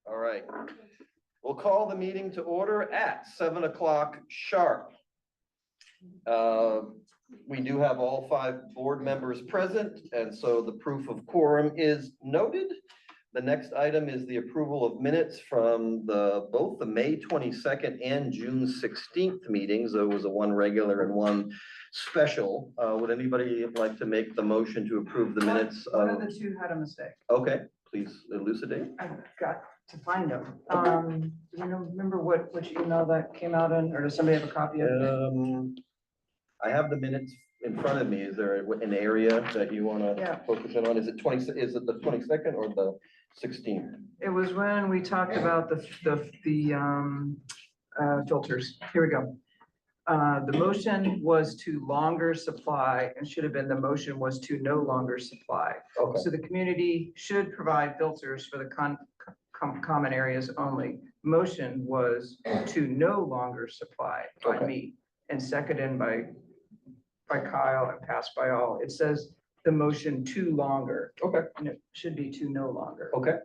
All right. We'll call the meeting to order at 7 o'clock sharp. We do have all 5 board members present, and so the proof of quorum is noted. The next item is the approval of minutes from both the May 22nd and June 16th meetings. There was one regular and one special. Would anybody like to make the motion to approve the minutes? One of the two had a mistake. Okay, please elucidate. I've got to find them. Do you remember which email that came out in, or does somebody have a copy of it? I have the minutes in front of me. Is there an area that you want to focus in on? Is it the 22nd or the 16th? It was when we talked about the filters. Here we go. The motion was to longer supply and should have been the motion was to no longer supply. Okay. So the community should provide filters for the common areas only. Motion was to no longer supply by me and seconded by Kyle and passed by all. It says the motion to longer. Okay. And it should be to no longer. Okay.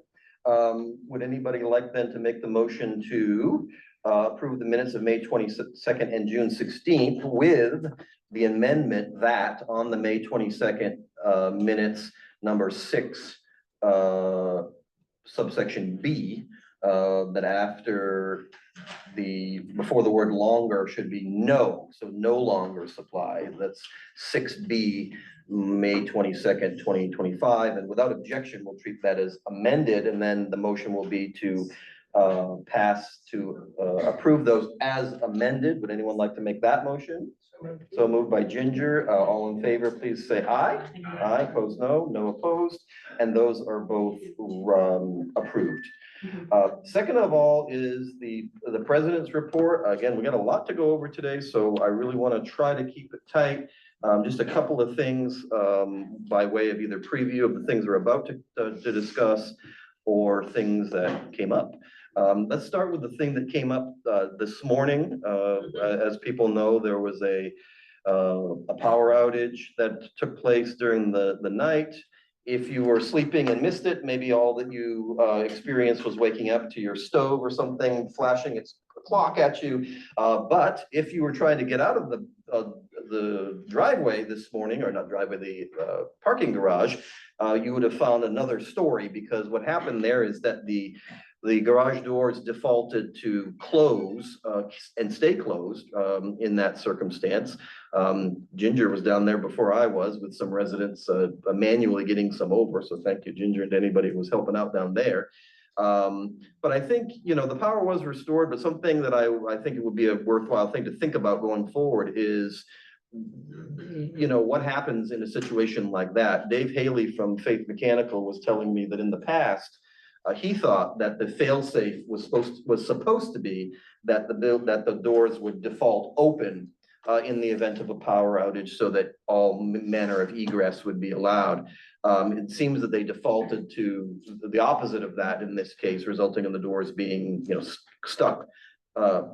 Would anybody like then to make the motion to approve the minutes of May 22nd and June 16th with the amendment that on the May 22nd minutes number 6 subsection B, that after before the word longer should be no, so no longer supply. That's 6B, May 22nd, 2025, and without objection, we'll treat that as amended, and then the motion will be to approve those as amended. Would anyone like to make that motion? So moved by Ginger. All in favor, please say aye. Aye, opposed no, no opposed, and those are both approved. Second of all is the president's report. Again, we got a lot to go over today, so I really want to try to keep it tight. Just a couple of things by way of either preview of the things we're about to discuss or things that came up. Let's start with the thing that came up this morning. As people know, there was a power outage that took place during the night. If you were sleeping and missed it, maybe all that you experienced was waking up to your stove or something flashing its clock at you. But if you were trying to get out of the driveway this morning, or not driveway, the parking garage, you would have found another story, because what happened there is that the garage doors defaulted to close and stay closed in that circumstance. Ginger was down there before I was with some residents manually getting some over. So thank you, Ginger, and anybody who was helping out down there. But I think, the power was restored, but something that I think it would be a worthwhile thing to think about going forward is, what happens in a situation like that. Dave Haley from Faith Mechanical was telling me that in the past, he thought that the fail-safe was supposed to be that the doors would default open in the event of a power outage, so that all manner of egress would be allowed. It seems that they defaulted to the opposite of that in this case, resulting in the doors being, stuck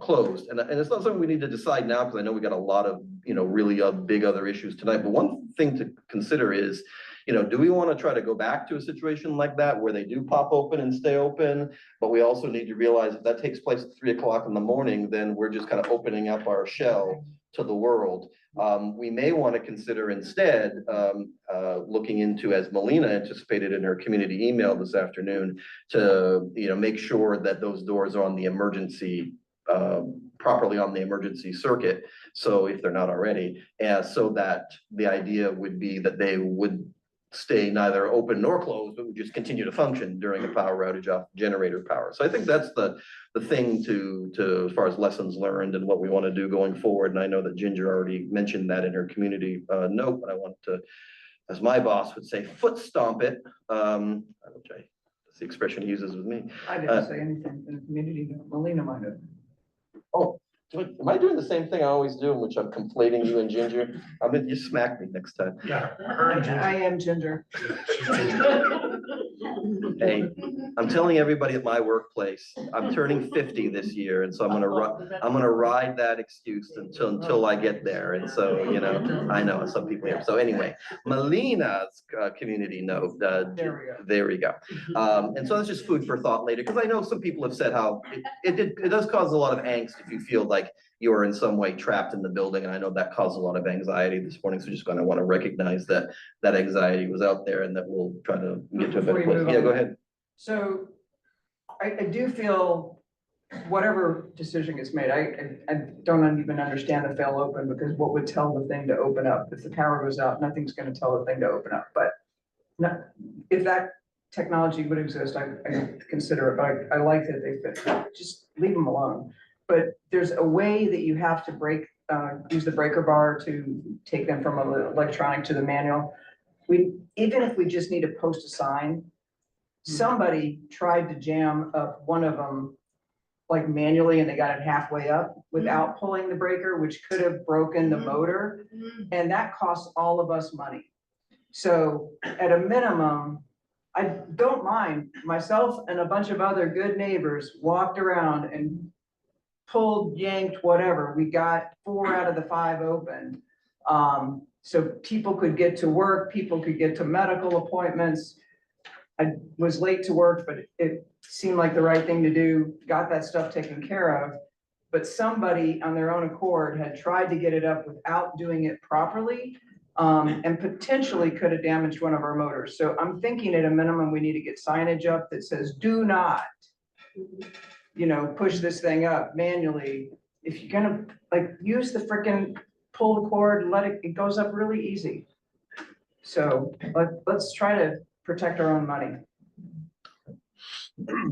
closed. And it's not something we need to decide now, because I know we got a lot of, really big other issues tonight. But one thing to consider is, do we want to try to go back to a situation like that where they do pop open and stay open? But we also need to realize if that takes place at 3 o'clock in the morning, then we're just kind of opening up our shell to the world. We may want to consider instead looking into, as Melina anticipated in her community email this afternoon, to make sure that those doors are on the emergency properly on the emergency circuit. So if they're not already, so that the idea would be that they would stay neither open nor closed, but would just continue to function during a power outage off generator power. So I think that's the thing to as far as lessons learned and what we want to do going forward. And I know that Ginger already mentioned that in her community note, but I want to, as my boss would say, foot stomp it. That's the expression he uses with me. I didn't say anything in the community. Melina might have. Oh, am I doing the same thing I always do, in which I'm conflating you and Ginger? You smack me next time. Yeah. I am Ginger. Hey, I'm telling everybody at my workplace, I'm turning 50 this year, and so I'm gonna ride that excuse until I get there. And so, you know, I know some people here. So anyway, Melina's community note, there we go. And so that's just food for thought later, because I know some people have said how it does cause a lot of angst if you feel like you are in some way trapped in the building. And I know that caused a lot of anxiety this morning. So just gonna want to recognize that that anxiety was out there and that we'll try to get to a better place. Yeah, go ahead. So I do feel whatever decision gets made, I don't even understand the fail open, because what would tell the thing to open up? If the power goes out, nothing's gonna tell the thing to open up. But if that technology would exist, I consider it, but I like that they fit, just leave them alone. But there's a way that you have to use the breaker bar to take them from electronic to the manual. Even if we just need to post a sign, somebody tried to jam up one of them like manually, and they got it halfway up without pulling the breaker, which could have broken the motor. And that costs all of us money. So at a minimum, I don't mind, myself and a bunch of other good neighbors walked around and pulled, yanked, whatever. We got 4 out of the 5 open. So people could get to work, people could get to medical appointments. I was late to work, but it seemed like the right thing to do, got that stuff taken care of. But somebody on their own accord had tried to get it up without doing it properly, and potentially could have damaged one of our motors. So I'm thinking at a minimum, we need to get signage up that says, do not, you know, push this thing up manually. If you're gonna like use the frickin' pull the cord, it goes up really easy. So let's try to protect our own money.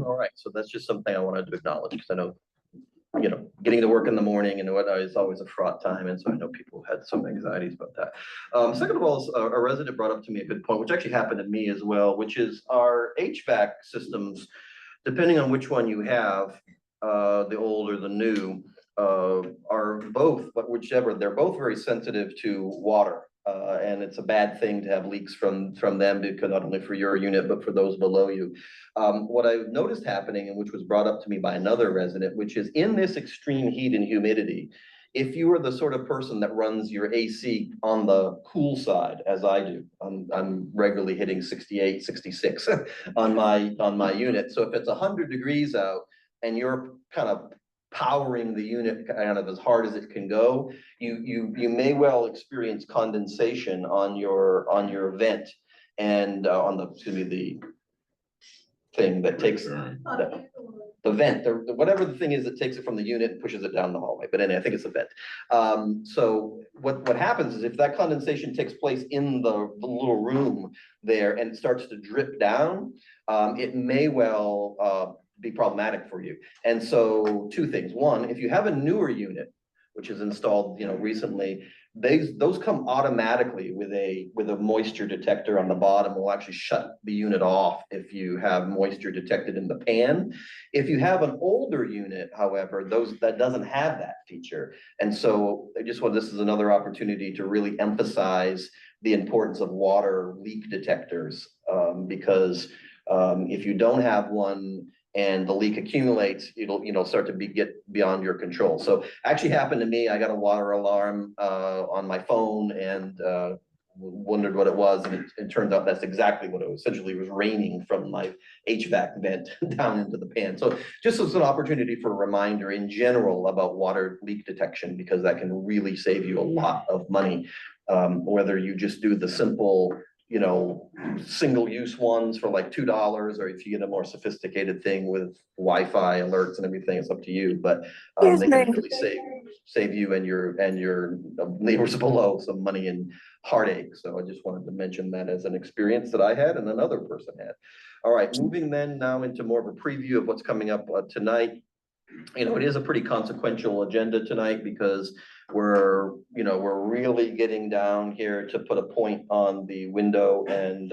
All right, so that's just something I wanted to acknowledge, because I know, you know, getting to work in the morning and what is always a fraught time. And so I know people had some anxieties about that. Second of all, a resident brought up to me a good point, which actually happened to me as well, which is our HVAC systems, depending on which one you have, the old or the new, are both, but whichever, they're both very sensitive to water. And it's a bad thing to have leaks from them, because not only for your unit, but for those below you. What I've noticed happening, and which was brought up to me by another resident, which is in this extreme heat and humidity, if you are the sort of person that runs your AC on the cool side, as I do, I'm regularly hitting 68, 66 on my unit. So if it's 100 degrees out and you're kind of powering the unit kind of as hard as it can go, you may well experience condensation on your vent and the thing that takes the vent, whatever the thing is that takes it from the unit and pushes it down the hallway. But anyway, I think it's a vent. So what happens is if that condensation takes place in the little room there and it starts to drip down, it may well be problematic for you. And so 2 things. One, if you have a newer unit, which is installed, you know, recently, those come automatically with a moisture detector on the bottom. Will actually shut the unit off if you have moisture detected in the pan. If you have an older unit, however, that doesn't have that feature. And so this is another opportunity to really emphasize the importance of water leak detectors, because if you don't have one and the leak accumulates, it'll start to get beyond your control. So actually happened to me. I got a water alarm on my phone and wondered what it was, and it turned out that's exactly what it was. Essentially, it was raining from my HVAC vent down into the pan. So just as an opportunity for a reminder in general about water leak detection, because that can really save you a lot of money, whether you just do the simple, you know, single-use ones for like $2, or if you get a more sophisticated thing with Wi-Fi alerts and everything, it's up to you. But they can really save you and your neighbors below some money and heartache. So I just wanted to mention that as an experience that I had and another person had. All right, moving then now into more of a preview of what's coming up tonight. You know, it is a pretty consequential agenda tonight, because we're really getting down here to put a point on the window and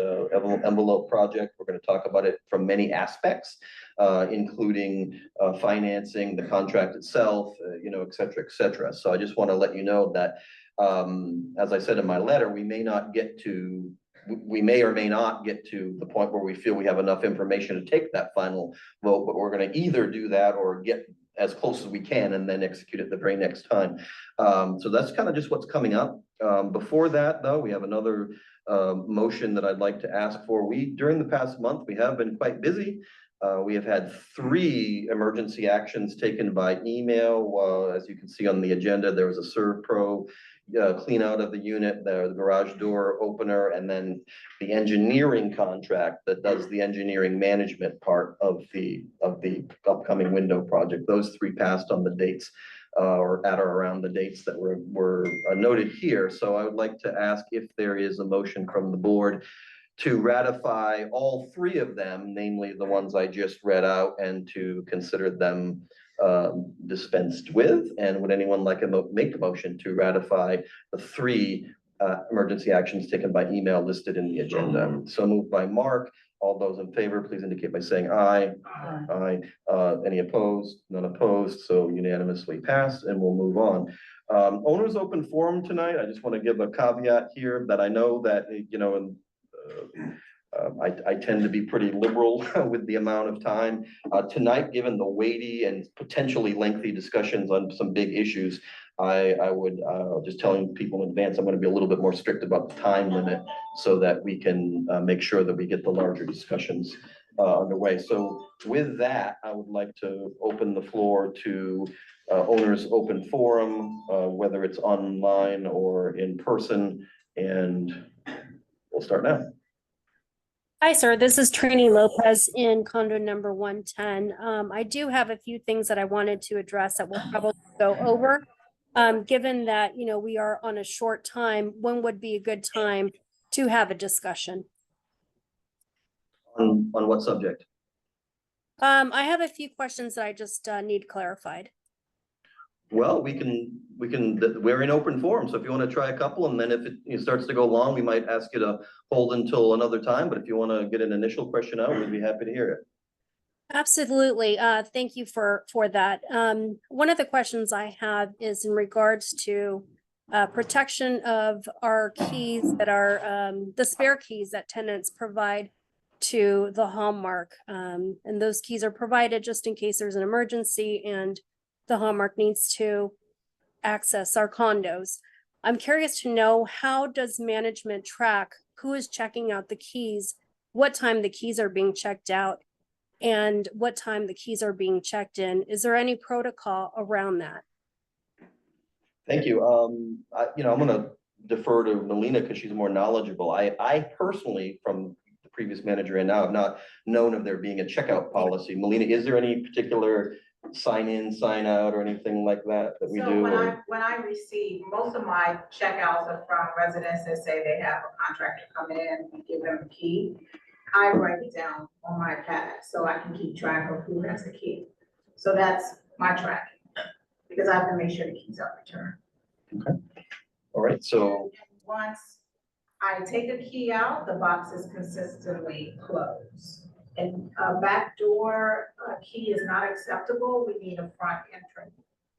envelope project. We're going to talk about it from many aspects, including financing, the contract itself, et cetera, et cetera. So I just want to let you know that, as I said in my letter, we may not get to we may or may not get to the point where we feel we have enough information to take that final vote, but we're gonna either do that or get as close as we can and then execute it the very next time. So that's kind of just what's coming up. Before that, though, we have another motion that I'd like to ask for. During the past month, we have been quite busy. We have had 3 emergency actions taken by email. As you can see on the agenda, there was a ServPro clean out of the unit, the garage door opener, and then the engineering contract that does the engineering management part of the upcoming window project. Those 3 passed on the dates or at or around the dates that were noted here. So I would like to ask if there is a motion from the board to ratify all 3 of them, namely the ones I just read out, and to consider them dispensed with. And would anyone like to make a motion to ratify the 3 emergency actions taken by email listed in the agenda? So moved by Mark. All those in favor, please indicate by saying aye. Aye. Any opposed? None opposed, so unanimously passed, and we'll move on. Owners open forum tonight. I just want to give a caveat here that I know that, you know, and I tend to be pretty liberal with the amount of time. Tonight, given the weighty and potentially lengthy discussions on some big issues, I would just telling people in advance, I'm going to be a little bit more strict about the time limit so that we can make sure that we get the larger discussions underway. So with that, I would like to open the floor to owners open forum, whether it's online or in person, and we'll start now. Hi, sir. This is Trini Lopez in condo number 110. I do have a few things that I wanted to address that we'll probably go over. Given that, you know, we are on a short time, when would be a good time to have a discussion? On what subject? I have a few questions that I just need clarified. Well, we're in open forum, so if you want to try a couple, and then if it starts to go long, we might ask you to hold until another time, but if you want to get an initial question out, we'd be happy to hear it. Absolutely. Thank you for that. One of the questions I have is in regards to protection of our keys that are the spare keys that tenants provide to the Hallmark. And those keys are provided just in case there's an emergency and the Hallmark needs to access our condos. I'm curious to know, how does management track who is checking out the keys, what time the keys are being checked out, and what time the keys are being checked in? Is there any protocol around that? Thank you. I'm going to defer to Melina because she's more knowledgeable. I personally, from the previous manager and now, have not known of there being a checkout policy. Melina, is there any particular sign in, sign out, or anything like that we so do? When I receive, most of my checkouts are from residents that say they have a contractor come in and give them a key. I write it down on my pad so I can keep track of who has the key. So that's my tracking, because I have to make sure the keys are returned. Okay. All right. So and once I take a key out, the box is consistently closed. And a back door key is not acceptable. We need a front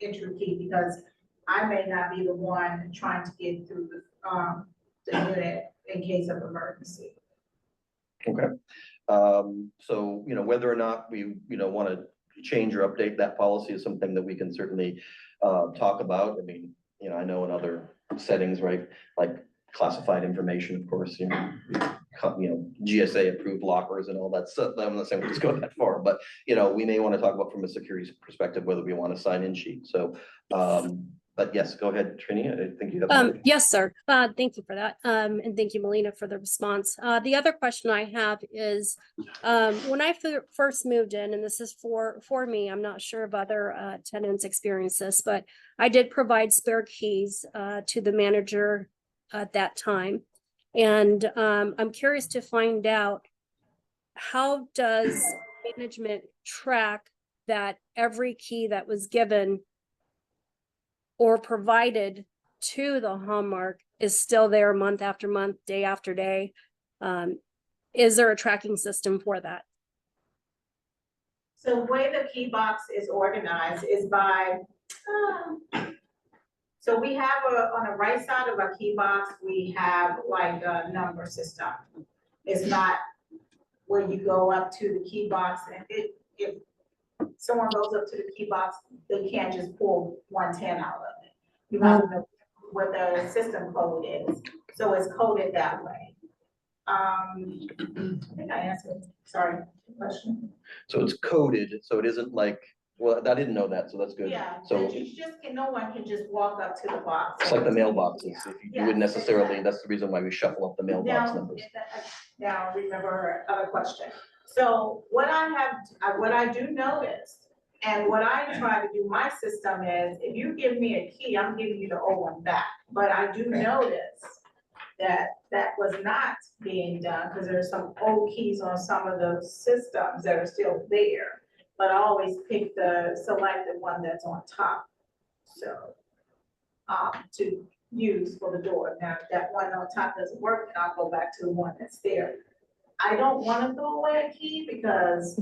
entry key, because I may not be the one trying to get through the unit in case of emergency. okay. So, you know, whether or not we, want to change or update that policy is something that we can certainly talk about. I mean, I know in other settings, right, like classified information, of course, GSA approved lockers and all that stuff. I'm not saying we'll just go that far, but we may want to talk about from a security perspective whether we want a sign-in sheet. So, but yes, go ahead, Trini. I think you have. Yes, sir. Thank you for that. And thank you, Melina, for the response. The other question I have is, when I first moved in, and this is for me, I'm not sure if other tenants experience this, but I did provide spare keys to the manager at that time. And I'm curious to find out, how does management track that every key that was given or provided to the Hallmark is still there month after month, day after day? Is there a tracking system for that? So the way the key box is organized is by So we have on the right side of our key box, we have like a number system. It's not where you go up to the key box and if someone goes up to the key box, they can't just pull 110 out of it. You have to know what the system code is. So it's coded that way. I think I answered, sorry, the question. So it's coded, so it isn't like, well, I didn't know that, so that's good. Yeah, So that you just no one can just walk up to the box. it's like the mailboxes, if you wouldn't Yeah. necessarily, that's the reason why we shuffle up the mailbox Now, numbers. now remember her other question. So what I do notice, and what I try to do, my system is, if you give me a key, I'm giving you the old one back. But I do notice that that was not being done, because there's some old keys on some of those systems that are still there. But I always pick the selected one that's on top, so, to use for the door. Now, if that one on top doesn't work, then I'll go back to the one that's there. I don't wanna throw away a key because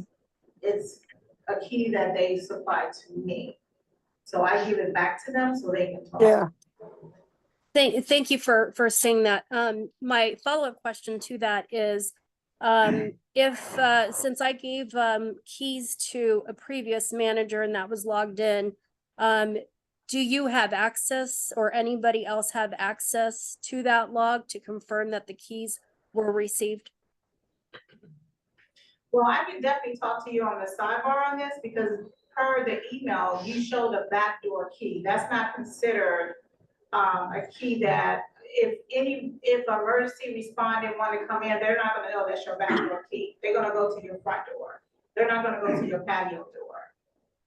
it's a key that they supplied to me. So I give it back to them so they can talk. Yeah. Thank you for saying that. My follow-up question to that is, if, since I gave, keys to a previous manager and that was logged in, do you have access or anybody else have access to that log to confirm that the keys were received? Well, I can definitely talk to you on the sidebar on this because per the email, you showed a backdoor key. That's not considered a key that if emergency responding want to come in, they're not gonna know that's your backdoor key. They're gonna go to your front door. They're not gonna go to your patio door.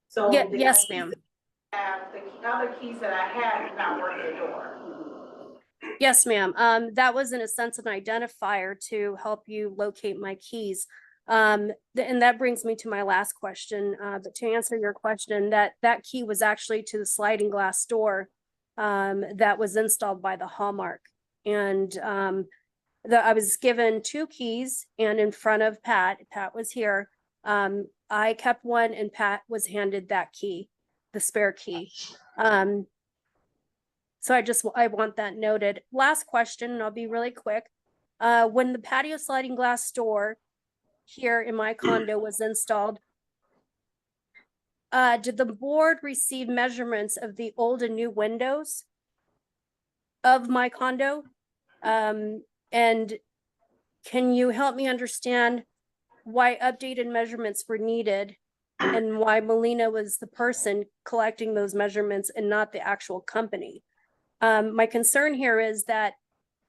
So Yeah, the yes, keys ma'am. the other keys that I have do not work the door. Yes, ma'am. That was in a sense an identifier to help you locate my keys. And that brings me to my last question. But to answer your question, that key was actually to the sliding glass door that was installed by the Hallmark. And I was given 2 keys and in front of Pat was here. I kept one and Pat was handed that key, the spare key. So I want that noted. Last question, and I'll be really quick. When the patio sliding glass door here in my condo was installed, did the board receive measurements of the old and new windows of my condo? And can you help me understand why updated measurements were needed and why Molina was the person collecting those measurements and not the actual company? My concern here is that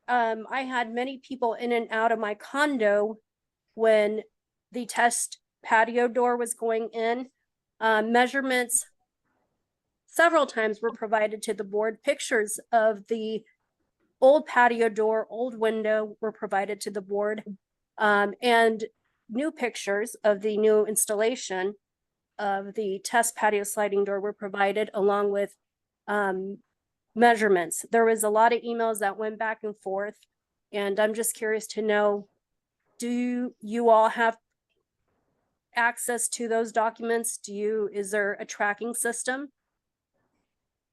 I had many people in and out of my condo when the test patio door was going in. Measurements several times were provided to the board. Pictures of the old patio door, old window were provided to the board. And new pictures of the new installation of the test patio sliding door were provided along with measurements. There was a lot of emails that went back and forth, and I'm just curious to know, do you all have access to those documents? Is there a tracking system?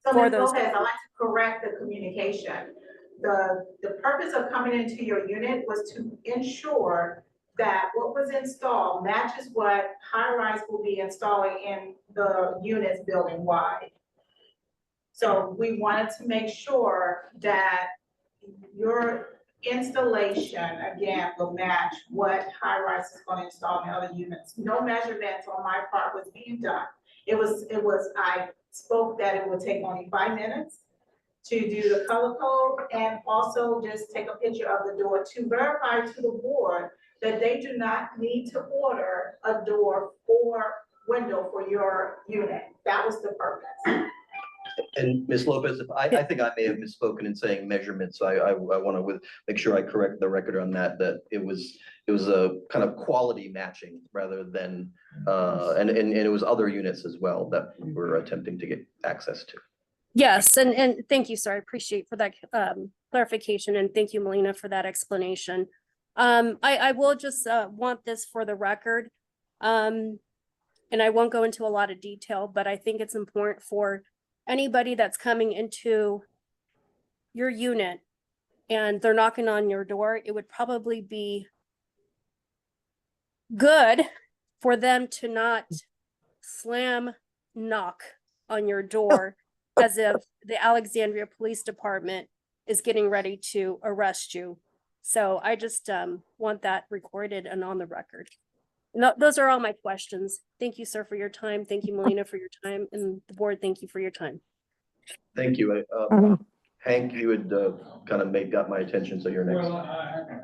So For Ms. those- Lopez, I'd like to correct the communication. The purpose of coming into your unit was to ensure that what was installed matches what High Rise will be installing in the units building wide. So we wanted to make sure that your installation, again, will match what High Rise is going to install in the other units. No measurements on my part was being done. I spoke that it would take only 5 minutes to do the color code and also just take a picture of the door to verify to the board that they do not need to order a door or window for your unit. That was the purpose. And Ms. Lopez, I think I may have misspoken in saying measurements, so I want to make sure I correct the record on that it was a kind of quality matching rather than, and it was other units as well that we were attempting to get access to. Yes, and thank you, sir. I appreciate for that clarification, and thank you, Melina, for that explanation. I will just want this for the record. And I won't go into a lot of detail, but I think it's important for anybody that's coming into your unit and they're knocking on your door, it would probably be good for them to not slam knock on your door as if the Alexandria Police Department is getting ready to arrest you. So I just want that recorded and on the record. No, those are all my questions. Thank you, sir, for your time. Thank you, Melina, for your time, and the board, thank you for your time. Thank you. Hank, you had kind of got my attention, so you're next. Well,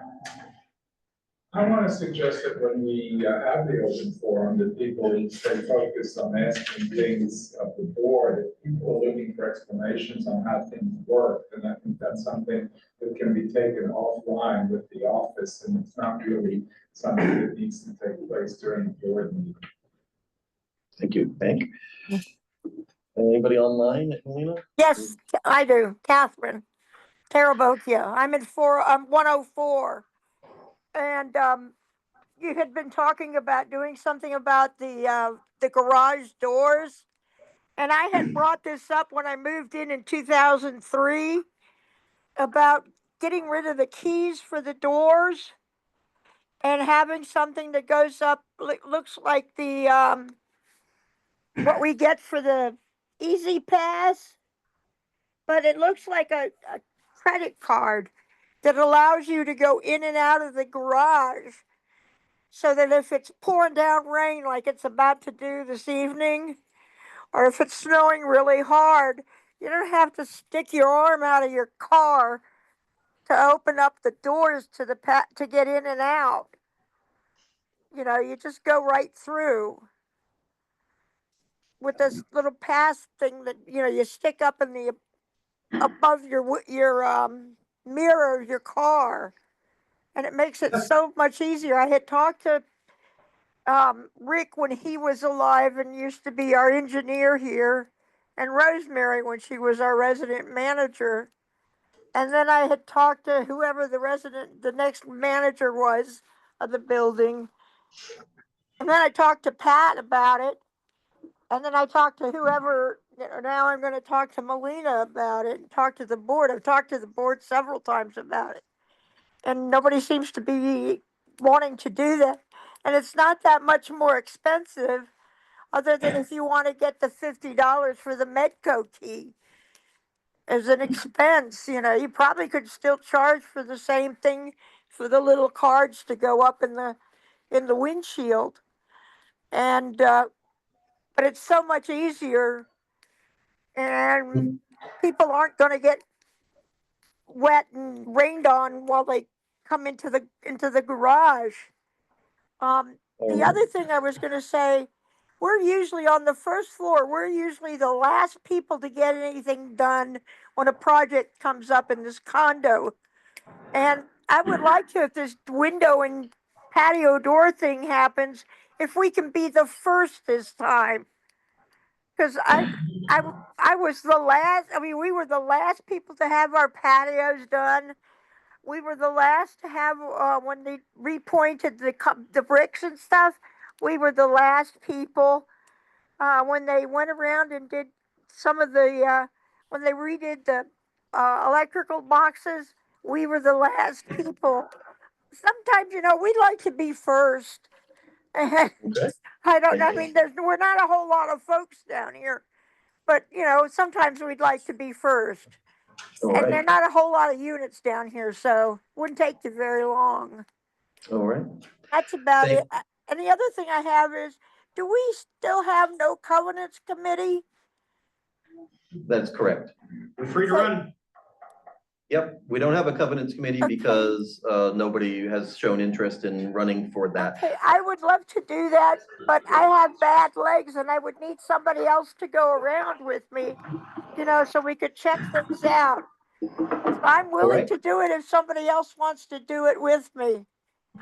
I want to suggest that when we have the open forum, that people stay focused on asking things of the board. If people are looking for explanations on how things work, then I think that's something that can be taken offline with the office, and it's not really something that needs to take place during the board meeting. Thank you, Hank. Anybody online, Melina? Yes, I do. Catherine Tarabokia. I'm in 104. And you had been talking about doing something about the garage doors. And I had brought this up when I moved in 2003 about getting rid of the keys for the doors and having something that goes up, looks like the what we get for the Easy Pass, but it looks like a credit card that allows you to go in and out of the garage, so that if it's pouring down rain like it's about to do this evening, or if it's snowing really hard, you don't have to stick your arm out of your car to open up the doors to to get in and out. You know, you just go right through with this little pass thing that, you know, you stick up in the above your mirror of your car, and it makes it so much easier. I had talked to Rick when he was alive and used to be our engineer here, and Rosemary when she was our resident manager. And then I had talked to whoever the next manager was of the building. And then I talked to Pat about it. And then I talked to whoever, now I'm going to talk to Melina about it and talk to the board. I've talked to the board several times about it. And nobody seems to be wanting to do that. And it's not that much more expensive, other than if you want to get the $50 for the Medco key as an expense. You know, you probably could still charge for the same thing for the little cards to go up in the windshield. And but it's so much easier, and people aren't going to get wet and rained on while they come into the garage. The other thing I was going to say, we're usually on the first floor. We're usually the last people to get anything done when a project comes up in this condo. And I would like to, if this window and patio door thing happens, if we can be the first this time. Because I was the last, I mean, we were the last people to have our patios done. We were the last to have, when they repointed the bricks and stuff, we were the last people. When they went around and did some of when they redid the electrical boxes, we were the last people. Sometimes, you know, we'd like to be first. Okay. I mean, we're not a whole lot of folks down here, but, you know, sometimes we'd like to be first. All And there right. are not a whole lot of units down here, so it wouldn't take you very long. All right. That's about Thank- it. And the other thing I have is, do we still have no covenants committee? That's correct. You're free to run. Yep, we don't have a covenants committee Okay. because nobody has shown interest in running for that. Okay, I would love to do that, but I have bad legs and I would need somebody else to go around with me, you know, so we could check things out. I'm willing right. to do it if somebody else wants to do it with me.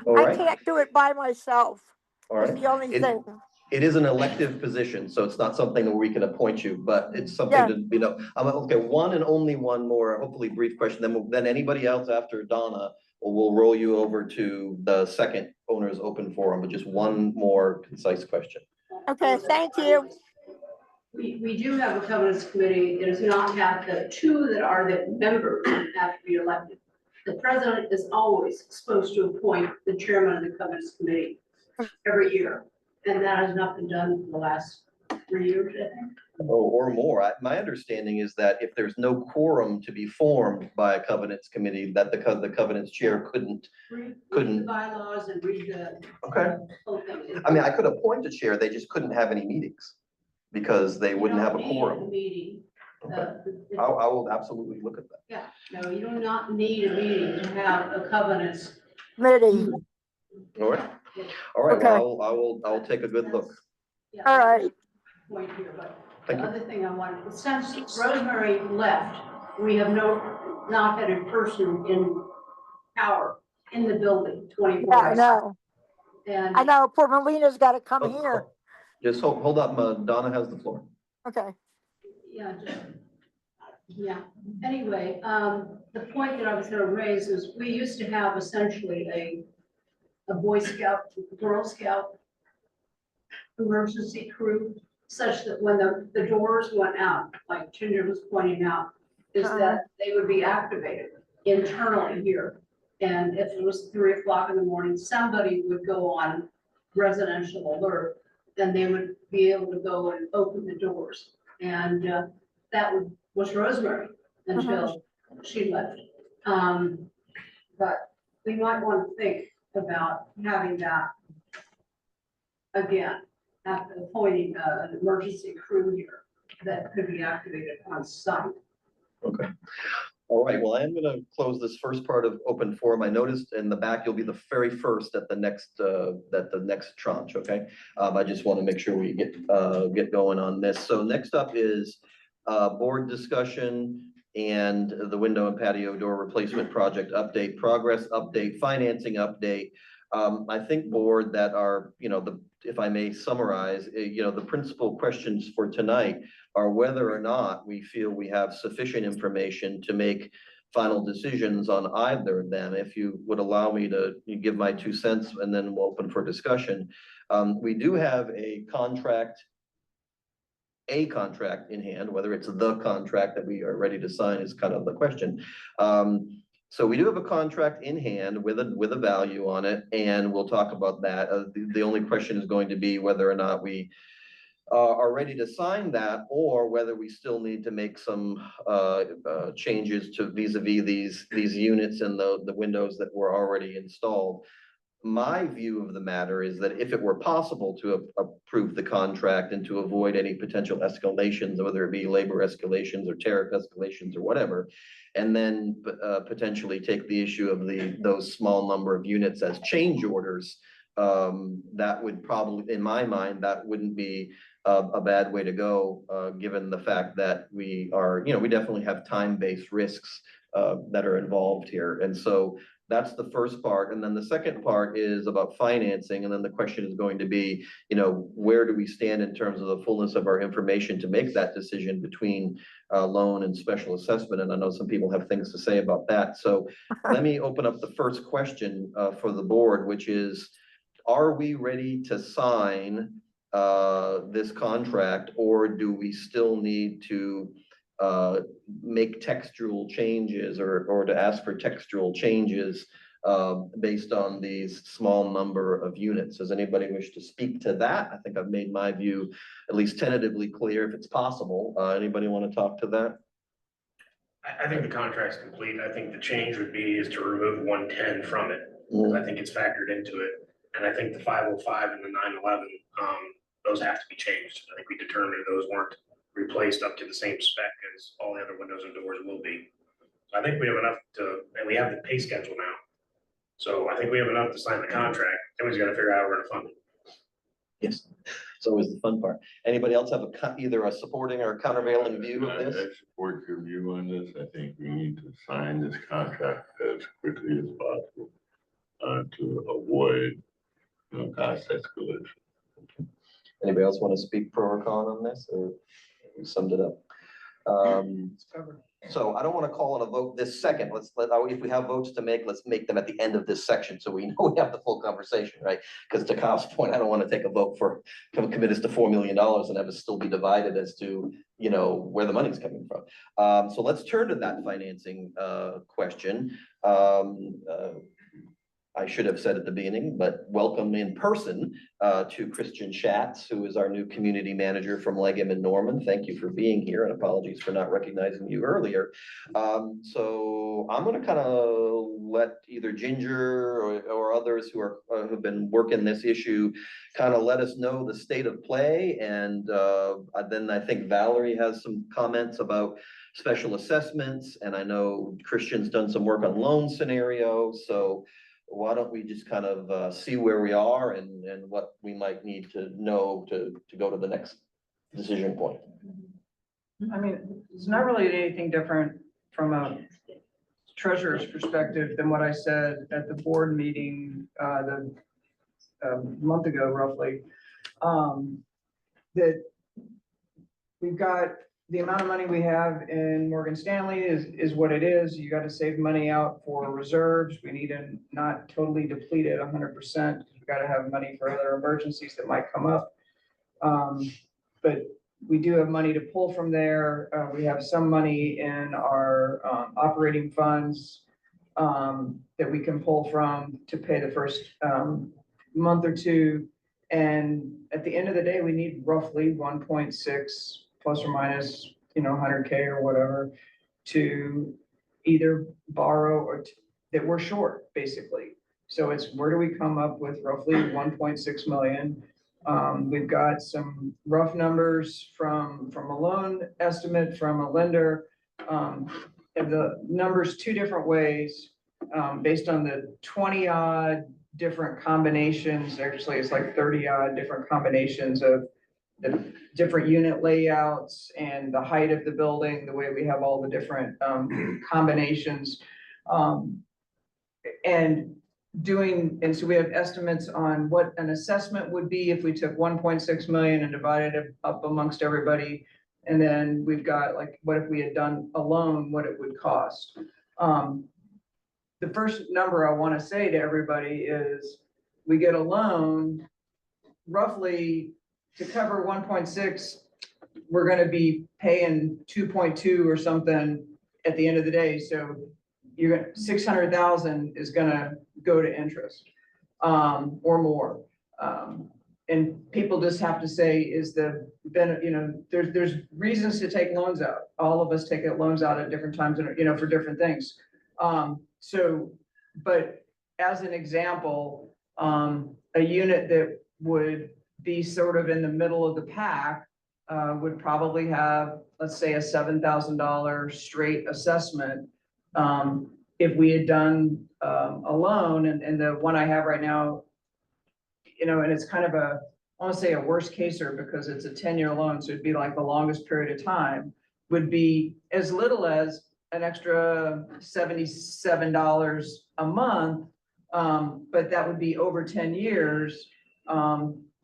All I right, can't do it by myself. all That's right. the only It- thing. It is an elective position, so it's not something where we can appoint you, but it's something Yeah. to, you know, okay, one and only one more, hopefully brief question, then anybody else after Donna, we'll roll you over to the second owner's open forum, but just one more concise question. Okay, thank you. We do have a governance committee. It does not have the two that are the members have to be elected. The president is always supposed to appoint the chairman of the governance committee every year. And that has not been done for the last 3 years, I think. Or more. My understanding is that if there's no quorum to be formed by a covenants committee, that the covenants chair couldn't. Read Couldn't. the bylaws and read the Okay. whole thing. I mean, I could appoint a chair, they just couldn't have any meetings because they wouldn't have a You don't need quorum. meeting. Okay. I will absolutely look at that. Yeah, no, you do not need a meeting to have a covenants. Committee. All right. All right, Okay. well, I will take a good look. Yeah, All right. Point here, but the Thank you. other thing I wanted, since Rosemary left, we have not had a person in power in the building Yeah, 24 I hours. know. And I know. Poor Melina's got to come Oh, here. Just hold up, Donna has the floor. Okay. yeah, anyway, the point that I was gonna raise is we used to have essentially a Boy Scout, Girl Scout emergency crew, such that when the doors went out, like Ginger was pointing out, is that they would be activated internally here. And if it was 3 o'clock in the morning, somebody would go on residential alert, then they would be able to go and open the doors. And that was Rosemary until she left. But we might want to think about having that again, after appointing an emergency crew here that could be activated on site. Okay. All right, well, I am gonna close this first part of open forum. I noticed in the back, you'll be the very first at the next tranche, okay? I just want to make sure we get going on this. So next up is board discussion and the window and patio door replacement project update, progress update, financing update. I think board that are, if I may summarize, the principal questions for tonight are whether or not we feel we have sufficient information to make final decisions on either of them. If you would allow me to give my 2 cents and then we'll open for discussion. We do have a contract in hand, whether it's the contract that we are ready to sign is kind of the question. So we do have a contract in hand with a value on it, and we'll talk about that. The only question is going to be whether or not we are ready to sign that, or whether we still need to make some changes to vis-a-vis these units and the windows that were already installed. My view of the matter is that if it were possible to approve the contract and to avoid any potential escalations, whether it be labor escalations or tariff escalations or whatever, and then potentially take the issue of those small number of units as change orders, that would probably, in my mind, that wouldn't be a bad way to go, given the fact that we are, we definitely have time-based risks that are involved here. And so that's the first part. And then the second part is about financing. And then the question is going to be, where do we stand in terms of the fullness of our information to make that decision between loan and special assessment? And I know some people have things to say about that. So let me open up the first question for the board, which is, are we ready to sign this contract, or do we still need to make textual changes or to ask for textual changes based on these small number of units? Does anybody wish to speak to that? I think I've made my view at least tentatively clear if it's possible. Anybody want to talk to that? I think the contract's complete. I think the change would be is to remove 110 from it, because I think it's factored into it. And I think the 505 and the 911, those have to be changed. I think we determined those weren't replaced up to the same spec as all the other windows and doors will be. So I think we have enough and we have the pay schedule now. So I think we have enough to sign the contract. Then we just got to figure out how we're going to fund it. Yes, it's always the fun part. Anybody else have either a supporting or countervailing view of this? I support your view on this. I think we need to sign this contract as quickly as possible to avoid cost escalation. Anybody else want to speak pro or con on this, or we summed it up? It's covered. So I don't want to call it a vote this second. If we have votes to make, let's make them at the end of this section, so we know we have the full conversation, right? Because to Kyle's point, I don't want to take a vote for, commit us to $4 million and have us still be divided as to, you know, where the money's coming from. So let's turn to that financing, question. I should have said at the beginning, but welcome in person to Christian Schatz, who is our new community manager from Legham and Norman. Thank you for being here, and apologies for not recognizing you earlier. So I'm gonna kind of let either Ginger or others who are who've been working this issue kind of let us know the state of play, and then I think Valerie has some comments about special assessments, and I know Christian's done some work on loan scenarios, so why don't we just kind of see where we are and what we might need to know to go to the next decision point. I mean, it's not really anything different from a treasurer's perspective than what I said at the board meeting, a month ago roughly. That we've got the amount of money we have in Morgan Stanley is what it is. You got to save money out for reserves. We need to not totally deplete it 100%. We got to have money for other emergencies that might come up. But we do have money to pull from there. We have some money in our operating funds that we can pull from to pay the first month or two. And at the end of the day, we need roughly 1.6 plus or minus, you know, 100K or whatever to either borrow or that we're short, basically. So it's where do we come up with roughly 1.6 million? We've got some rough numbers from a loan estimate from a lender. And the numbers two different ways, based on the 20 odd different combinations. Actually, it's like 30 odd different combinations of the different unit layouts and the height of the building, the way we have all the different combinations. And so we have estimates on what an assessment would be if we took 1.6 million and divided it up amongst everybody. And then we've got like, what if we had done a loan, what it would cost. The first number I want to say to everybody is we get a loan roughly to cover 1.6, we're going to be paying 2.2 or something at the end of the day. So you're going 600,000 is going to go to interest, or more. And people just have to say, is the benefit, you know, there's reasons to take loans out. All of us take loans out at different times, and, you know, for different things. So, but as an example, a unit that would be sort of in the middle of the pack would probably have, let's say, a $7,000 straight assessment. If we had done a loan, and the one I have right now, you know, and it's kind of I want to say a worst caser because it's a 10-year loan, so it'd be like the longest period of time, would be as little as an extra $77 a month, but that would be over 10 years.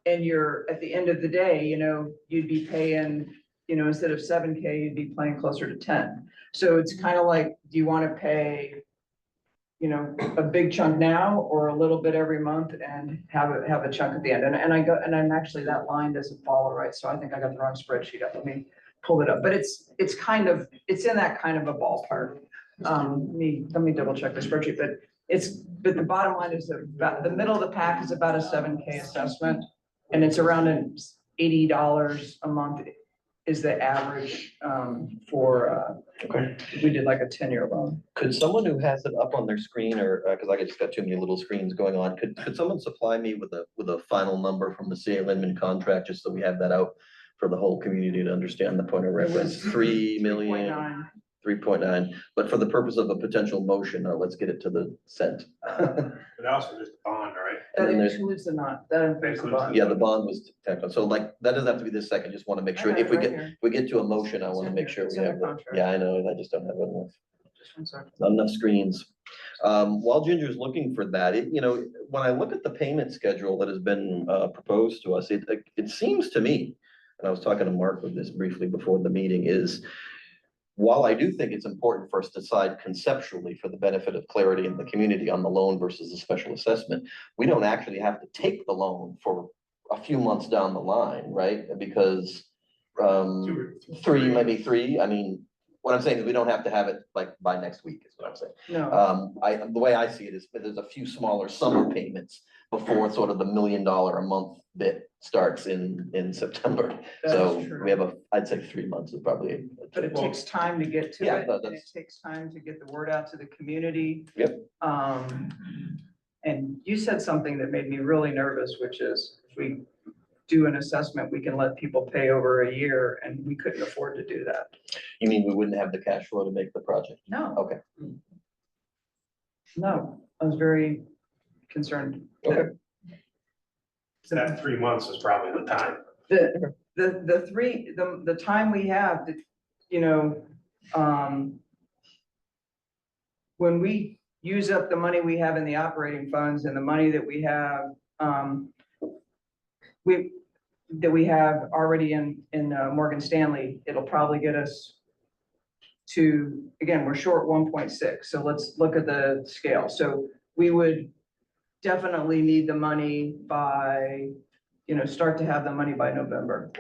And you're, at the end of the day, you know, you'd be paying, you know, instead of 7K, you'd be paying closer to 10. So it's kind of like, do you want to pay, you know, a big chunk now or a little bit every month and have a chunk at the end? And I'm actually, that line doesn't follow right. So I think I got the wrong spreadsheet up. Let me pull it up, but it's in that kind of a ballpark. Let me double check the spreadsheet, but the bottom line is that about the middle of the pack is about a 7K assessment. And it's around $80 a month is the average for, we did like a 10-year loan. Could someone who has it up on their screen, or, because I just got too many little screens going on, could someone supply me with a final number from the CA Lindman contract, just so we have that out for the whole community to understand the point of reference? 3 million. 3.9, but for the purpose of a potential motion, let's get it to the cent. But also just a bond, right? That And there's- includes the bond. Yeah, the bond was technical, so like, that doesn't have to be this second, just want to make sure, if we get to a motion, I want to make sure we have, yeah, I know, I just don't have enough. Just one second. Not enough screens. While Ginger's looking for that, you know, when I look at the payment schedule that has been proposed to us, it seems to me, and I was talking to Mark with this briefly before the meeting, is while I do think it's important for us to decide conceptually for the benefit of clarity in the community on the loan versus the special assessment, we don't actually have to take the loan for a few months down the line, right? Because maybe three, I mean, what I'm saying is we don't have to have it like by next week is what I'm saying. No, The way I see it is there's a few smaller summer payments before sort of the $1 million a month bit starts in September. That is So true. we have I'd say 3 months is probably. but it takes time to get to Yeah, it, no, and it that's- takes time to get the word out to the community. Yep. And you said something that made me really nervous, which is if we do an assessment, we can let people pay over a year, and we couldn't afford to do that. You mean we wouldn't have the cash flow to make the project? No. Okay. No, I was very concerned. Okay. That 3 months is probably the time. The time we have, you know, when we use up the money we have in the operating funds and the money that we have, we have already in Morgan Stanley, it'll probably get us to, again, we're short 1.6, so let's look at the scale. So we would definitely need the money by, start to have the money by November.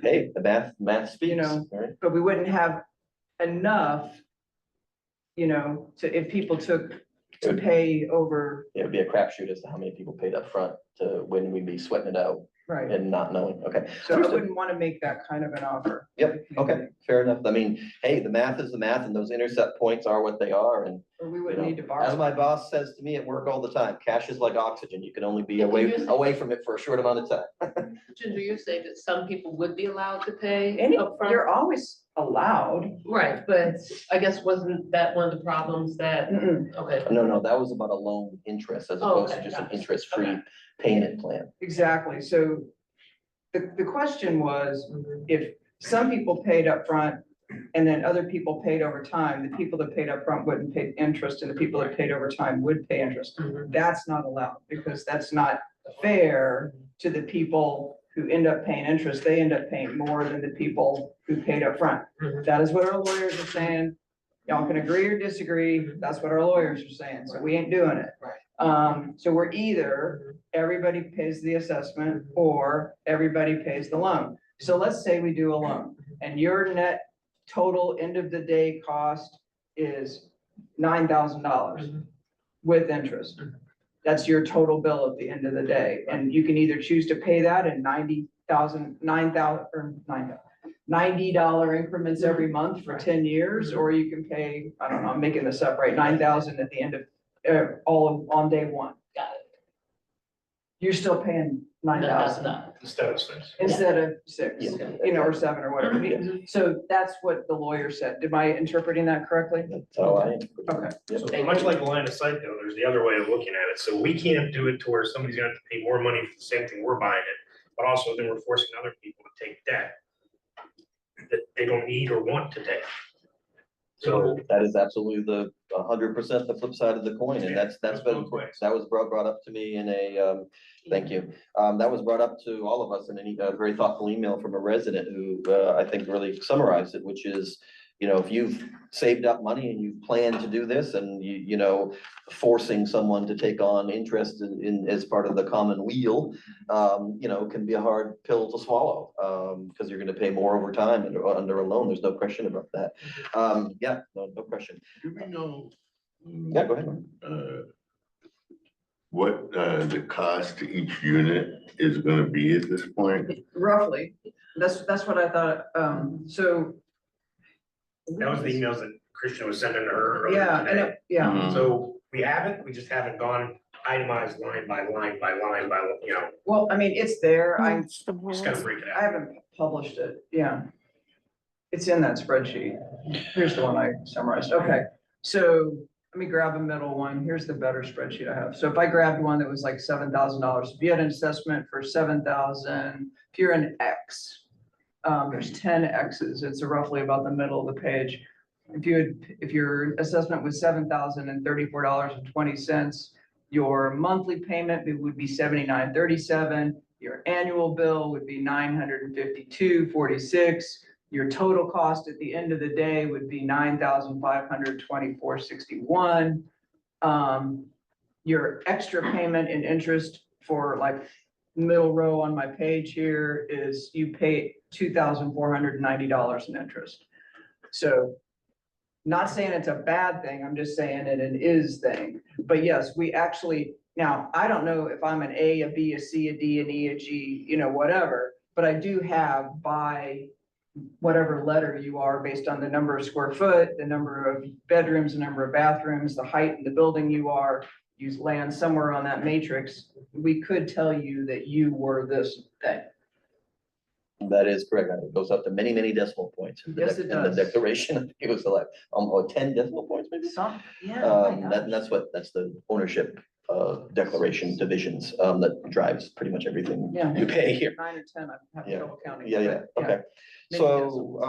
Hey, the math speaks. You know, all right? But we wouldn't have enough, if people took to pay over, It would be a crapshoot as to how many people paid up front to when we'd be sweating it out right? and not knowing. Okay. So I Understood. wouldn't want to make that kind of an offer. Yep, okay, fair enough. I mean, hey, the math is the math and those intercept points are what they are and Or we you wouldn't know, need to as borrow. my boss says to me at work all the time, cash is like oxygen. You can only be Yeah, but away you're- away from it for a short amount of time. Ginger, you're saying that some people would be allowed to pay Any, upfront? you're always allowed. Right, but I guess wasn't that one of the problems that, Mm-mm, okay, No, that was about a loan interest as Oh, opposed to okay, just an gotcha. interest-free Okay. payment plan. exactly. So the question was, if some people paid up front and then other people paid over time, the people that paid up front wouldn't pay interest and the people that paid over time would pay interest. Mhm. That's not allowed because that's not fair to the people who end up paying interest. They end up paying more than the people who paid up front. Mhm. That is what our lawyers are saying. Y'all can agree or disagree. That's what our lawyers are saying. So we ain't doing it. Right. So we're either everybody pays the assessment or everybody pays the loan. So let's say we do a loan and your net total end of the day cost is $9,000 with interest. That's your total bill at the end of the day. And you can either choose to pay that in $90 increments every month for 10 years, or you can pay, I don't know, I'm making this up, right, 9,000 at the end of, on day one. got it. You're still paying No, that's 9,000 not. Instead of 6. instead of 6, Yeah. or 7 or whatever. So that's what the lawyer said. Am I interpreting that correctly? That's how I. Okay. Yep. So much like the line of sight though, there's the other way of looking at it. So we can't do it to where somebody's gonna have to pay more money for the same thing we're buying it. But also then we're forcing other people to take debt that they don't need or want to take. So That is absolutely 100% the flip side of the coin, and that's Goes been, both ways. that was brought up to me in a, thank you. That was brought up to all of us in a very thoughtful email from a resident who, I think really summarized it, which is, if you've saved up money and you plan to do this and forcing someone to take on interest in as part of the common wheel, can be a hard pill to swallow, because you're gonna pay more over time under a loan. There's no question about that. Yeah, no question. Do we know? Yeah, go ahead. What, the cost to each unit is gonna be at this point? Roughly. That's what I thought. So. that was the emails that Christian was sending to her earlier Yeah, today. yeah. Mhm. So we have it, we just haven't gone itemized line by line by line by, Well, I mean, it's there. I just kind of break it I out. haven't published it. Yeah. It's in that spreadsheet. Here's the one I summarized. Okay. So let me grab a middle one. Here's the better spreadsheet I have. So if I grabbed one that was like $7,000, if you had an assessment for 7,000, if you're an X, there's 10 X's. It's roughly about the middle of the page. If your assessment was $7,034.20, your monthly payment would be $79.37. Your annual bill would be $952.46. your total cost at the end of the day would be $9,524.61. Your extra payment in interest for like middle row on my page here is you pay $2,490 in interest. So not saying it's a bad thing, I'm just saying it an is thing. But yes, we actually, now, I don't know if I'm an A, a B, a C, a D, an E, a G, you know, whatever, but I do have by whatever letter you are based on the number of square foot, the number of bedrooms, the number of bathrooms, the height in the building you are, you land somewhere on that matrix, we could tell you that you were this thing. That is correct. It goes up to many, many decimal points. in the Yes, it in the does. declaration, I think it was like, 10 decimal points maybe? Some, yeah. oh my gosh. That's the ownership, declaration divisions, that drives pretty much everything Yeah. you pay here. 9 or 10, I have Yeah. trouble counting. Yeah, but okay. Many So,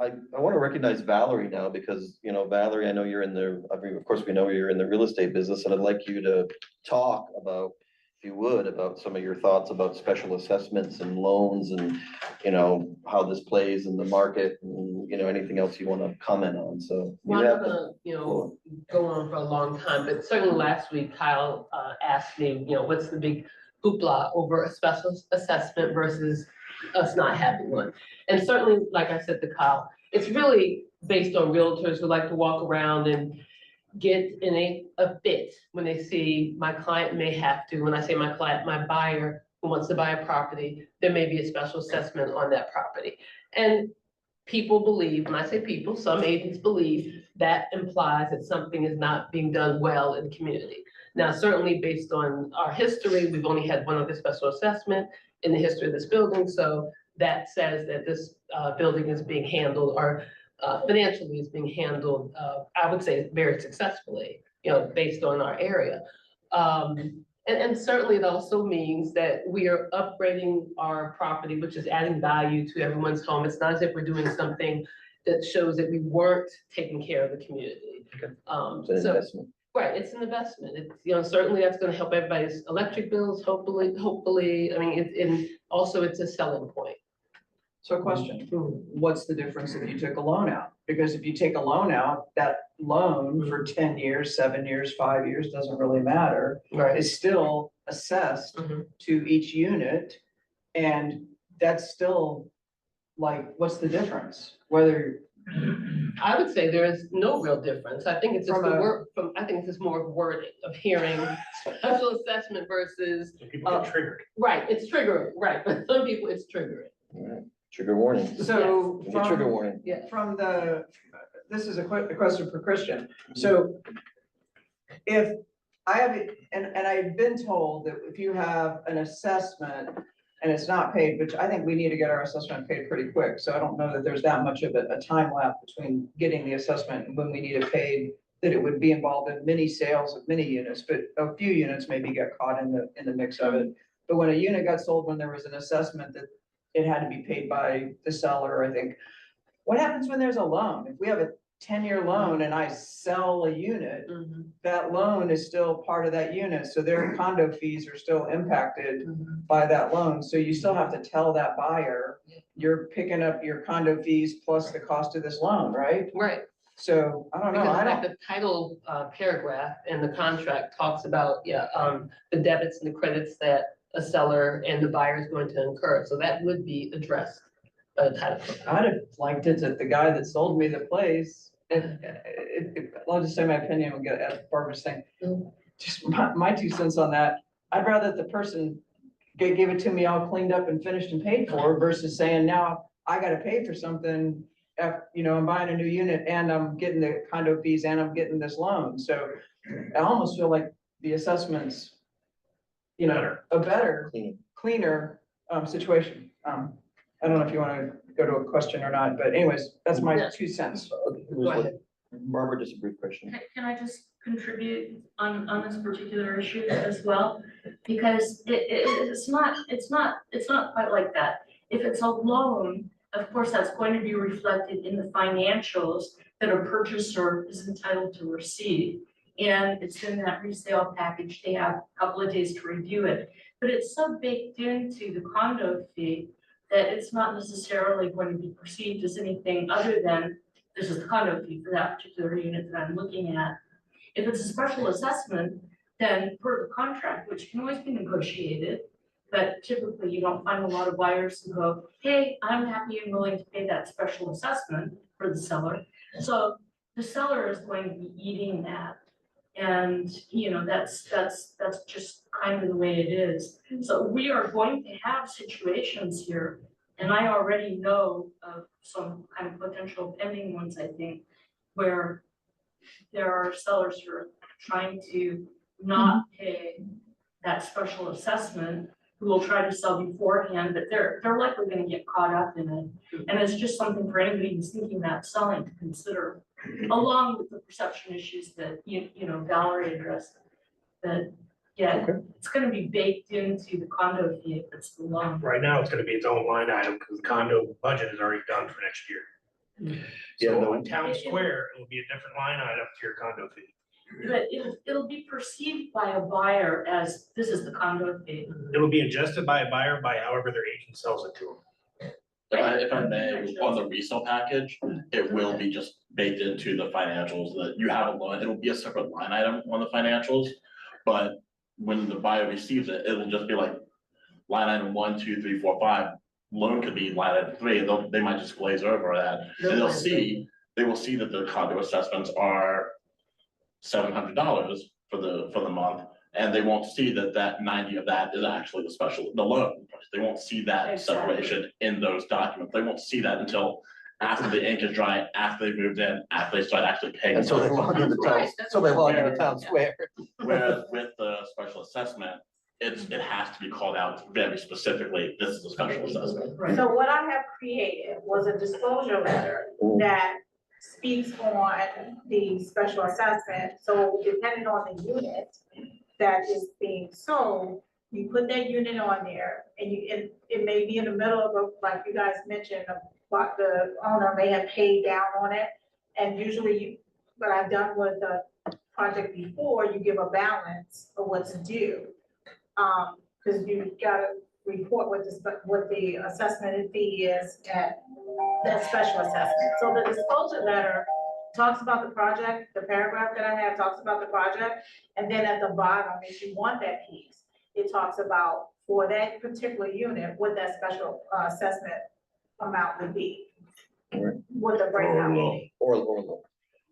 I want to recognize Valerie now because, you know, Valerie, I know you're in the, I mean, of course, we know you're in the real estate business and I'd like you to talk about, if you would, about some of your thoughts about special assessments and loans and, you know, how this plays in the market and, you know, anything else you want to comment on, so. you Well, I'm have not the gonna, floor. go on for a long time, but certainly last week Kyle, asked me, what's the big hoopla over a special assessment versus us not having one? And certainly, like I said to Kyle, it's really based on realtors who like to walk around and get in a fit when they see my client may have to, when I say my client, my buyer who wants to buy a property, there may be a special assessment on that property. And people believe, when I say people, some agents believe that implies that something is not being done well in the community. Now, certainly based on our history, we've only had one other special assessment in the history of this building. So that says that this building is being handled or financially is being handled, I would say very successfully, based on our area. And certainly it also means that we are upgrading our property, which is adding value to everyone's home. It's not as if we're doing something that shows that we weren't taking care of the community. It's an So, investment. right, it's an investment. It's, certainly that's gonna help everybody's electric bills, hopefully, I mean, and also it's a selling point. So question, what's the difference if you took a loan out? Because if you take a loan out, that loan for 10 years, 7 years, 5 years, doesn't really matter, Right. is still assessed Mhm. to each unit. And that's still like, what's the difference? Whether, I would say there is no real difference. I think it's just From the a- word, I think it's just more wording of hearing special assessment versus, So people get triggered. right, it's triggering, right, but some people it's triggering. Alright. Trigger warning. so Give me trigger from, warning. from the, this is a question for Christian. So if I have, and I've been told that if you have an assessment and it's not paid, which I think we need to get our assessment paid pretty quick, so I don't know that there's that much of a time lapse between getting the assessment and when we need it paid, that it would be involved in many sales of many units, but a few units maybe get caught in the mix of it. But when a unit got sold, when there was an assessment that it had to be paid by the seller, I think. What happens when there's a loan? If we have a 10-year loan and I sell a unit, that loan is still part of that unit, so their condo fees are still impacted by that loan. So you still have to tell that buyer, you're picking up your condo fees plus the cost of this loan, right? Right, So I don't know, because I in fact, don't, the title paragraph in the contract talks about, the debits and the credits that a seller and the buyer is going to incur. So that would be addressed by the title. I'd have liked it that the guy that sold me the place, I'll just say my opinion, we'll get at Barbara's thing. Just my 2 cents on that, I'd rather the person give it to me all cleaned up and finished and paid for versus saying now I gotta pay for something. I'm buying a new unit and I'm getting the condo fees and I'm getting this loan, so I almost feel like the assessments, a better, Clean. cleaner, situation. I don't know if you wanna go to a question or not, but anyways, that's my Yeah. 2 cents. Go ahead. Barbara, just a brief question. Can I just contribute on this particular issue as well? Because it's not quite like that. If it's a loan, of course, that's going to be reflected in the financials that a purchaser is entitled to receive. And it's in that resale package, they have a couple of days to review it. But it's so baked into the condo fee that it's not necessarily going to be perceived as anything other than, this is the condo fee for that particular unit that I'm looking at. If it's a special assessment, then per the contract, which can always be negotiated, but typically you don't find a lot of buyers who go, hey, I'm happy and willing to pay that special assessment for the seller. So the seller is going to be eating that. And, you know, that's just kind of the way it is. So we are going to have situations here, and I already know of some kind of potential pending ones, I think, where there are sellers who are trying to not pay that special assessment, who will try to sell beforehand, but they're likely gonna get caught up in it. And it's just something for anybody who's thinking about selling to consider, along with the perception issues that you know, Valerie addressed. That, yeah, Okay. it's gonna be baked into the condo fee if it's the loan. Right now, it's gonna be its own line item because the condo budget is already done for next year. Yeah, So no. on Town Square, it will be a different line item to your condo fee. But it'll be perceived by a buyer as, this is the condo fee. It'll be adjusted by a buyer by however their agent sells it to them. If I may, on the resale package, it will be just baked into the financials that you have a loan, it'll be a separate line item on the financials. But when the buyer receives it, it'll just be like line item 1, 2, 3, 4, 5. Loan could be line item 3, and they might just glaze over that. And they will see that the condo assessments are $700 for the month, and they won't see that 90 of that is actually the loan. They won't see that Exactly. separation in those documents. They won't see that until after the ink is dry, after they moved in, after they start actually paying. And so they log into town, Right, that's so they log into fair. town square. Whereas with the special assessment, it has to be called out very specifically, this is a special assessment. Right. So what I have created was a disclosure letter that speaks on the special assessment. So depending on the unit that is being sold, you put that unit on there, and it may be in the middle of, like you guys mentioned, what the owner may have paid down on it. And usually, what I've done with the project before, you give a balance of what's due. Because you gotta report what the assessment fee is at that special assessment. So the disclosure letter talks about the project, the paragraph that I have talks about the project, and then at the bottom, if you want that piece, it talks about for that particular unit, what that special assessment amount would be. Right. What the breakdown would be. Or loan.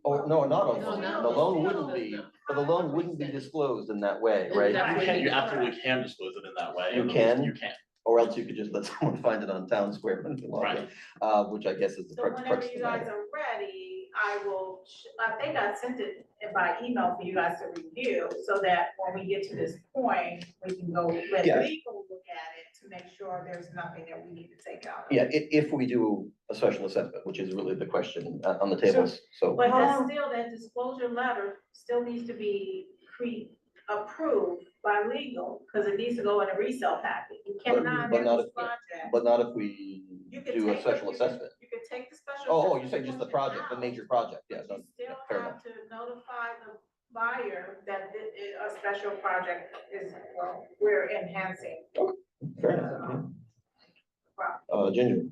Oh, no, not on No, loan. no. The loan wouldn't be, but the loan wouldn't be disclosed in that way, right? You absolutely can disclose it in that way. You can? You can. Or else you could just let someone find it on town square when you log in, Right. which I guess is the So crux whenever of you the guys matter. are ready, I think I sent it by email for you guys to review, so that when we get to this point, we can go let Yeah. legal look at it to make sure there's nothing that we need to take out. Yeah, if we do a special assessment, which is really the question on the tables, so. But that's still, that disclosure letter still needs to be approved by legal, because it needs to go in a resale packet. You cannot but have not this if- project. But not if we You can do a take special you can- assessment. You can take the special. Oh, you assessment say just the portion project, the out, major project, yeah, but no, you still fair have to notify the buyer that a special project is, well, we're enhancing. fair enough. Ginger,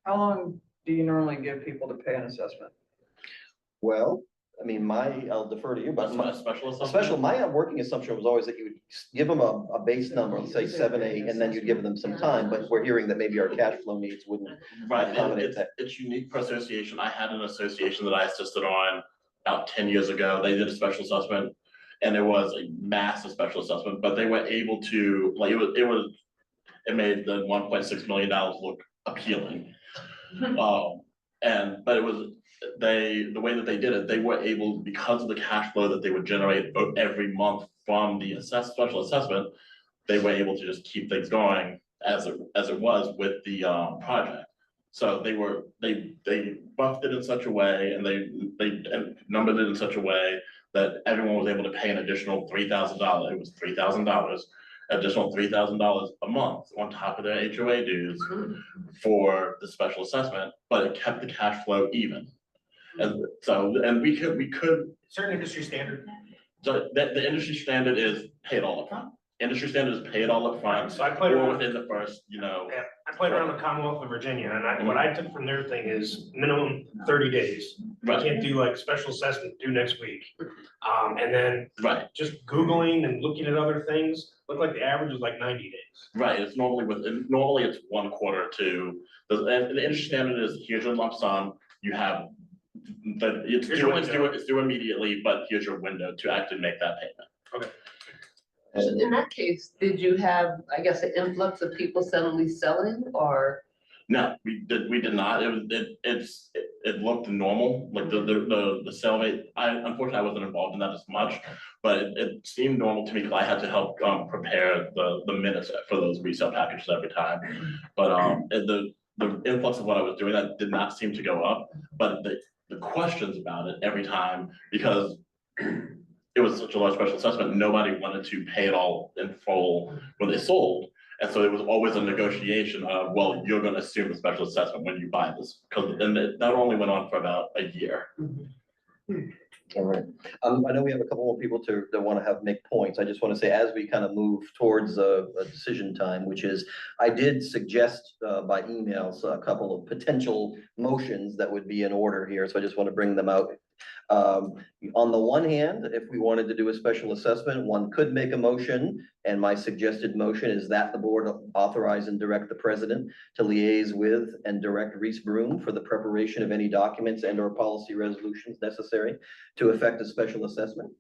How long do you normally give people to pay an assessment? well, I mean, I'll defer to you, but A special a assessment. special, my working assumption was always that you would give them a base number, let's say 7, 8, and then you'd give them some time, but we're hearing that maybe our cash flow needs wouldn't. Right, and accommodate that. it's unique per association. I had an association that I assisted on about 10 years ago. They did a special assessment, and it was a massive special assessment, but they were able to, like, it made the $1.6 million look appealing. But it was, the way that they did it, they were able, because of the cash flow that they would generate every month from the special assessment, they were able to just keep things going as it was with the project. So they buffed it in such a way, and they numbered it in such a way that everyone was able to pay an additional $3,000. It was $3,000, additional $3,000 a month on top of their HOA dues for the special assessment, but it kept the cash flow even. And so, and we could, Certain industry standard. so the industry standard is pay it all upfront. industry standard is pay it all up front, So I played or around, within the first, you know. yeah, I played around the Commonwealth of Virginia, and what I took from their thing is minimum 30 days. You Right, can't do like special assessment due next week. And then right, just Googling and looking at other things, looked like the average was like 90 days. right, it's normally it's 1 quarter to, the industry standard is here's your lump sum, you have. Here's your window. It's due immediately, but here's your window to actually make that payment. So in that case, did you have, I guess, an influx of people suddenly selling or? No, we did not, it looked normal, like the sale rate, unfortunately, I wasn't involved in that as much. But it seemed normal to me, because I had to help prepare the minutes for those resale packages every time. But the influx of what I was doing, that did not seem to go up, but the questions about it every time, because it was such a large special assessment, nobody wanted to pay it all in full when they sold. And so it was always a negotiation of, well, you're gonna assume the special assessment when you buy this, that only went on for about a year. All right. I know we have a couple more people that want to make points. I just want to say, as we kind of move towards a decision time, which is, I did suggest by emails a couple of potential motions that would be in order here. So I just want to bring them out. On the one hand, if we wanted to do a special assessment, one could make a motion, and my suggested motion is that the board authorize and direct the president to liaise with and direct Reese Broom for the preparation of any documents and or policy resolutions necessary to effect a special assessment.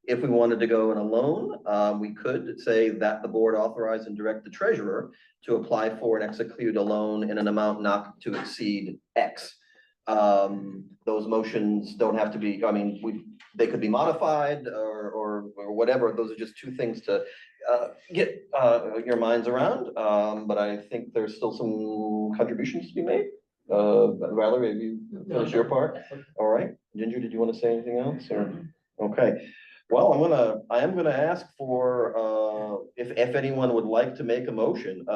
If we wanted to go in alone, we could say that the board authorize and direct the treasurer to apply for and execute a loan in an amount not to exceed X. Those motions don't have to be, I mean, they could be modified or whatever. Those are just two things to get your minds around. But I think there's still some contributions to be made. Valerie, have you finished your part? All right. Ginger, did you want to say anything else or? Okay. Well, I am gonna ask for, if anyone would like to make a motion.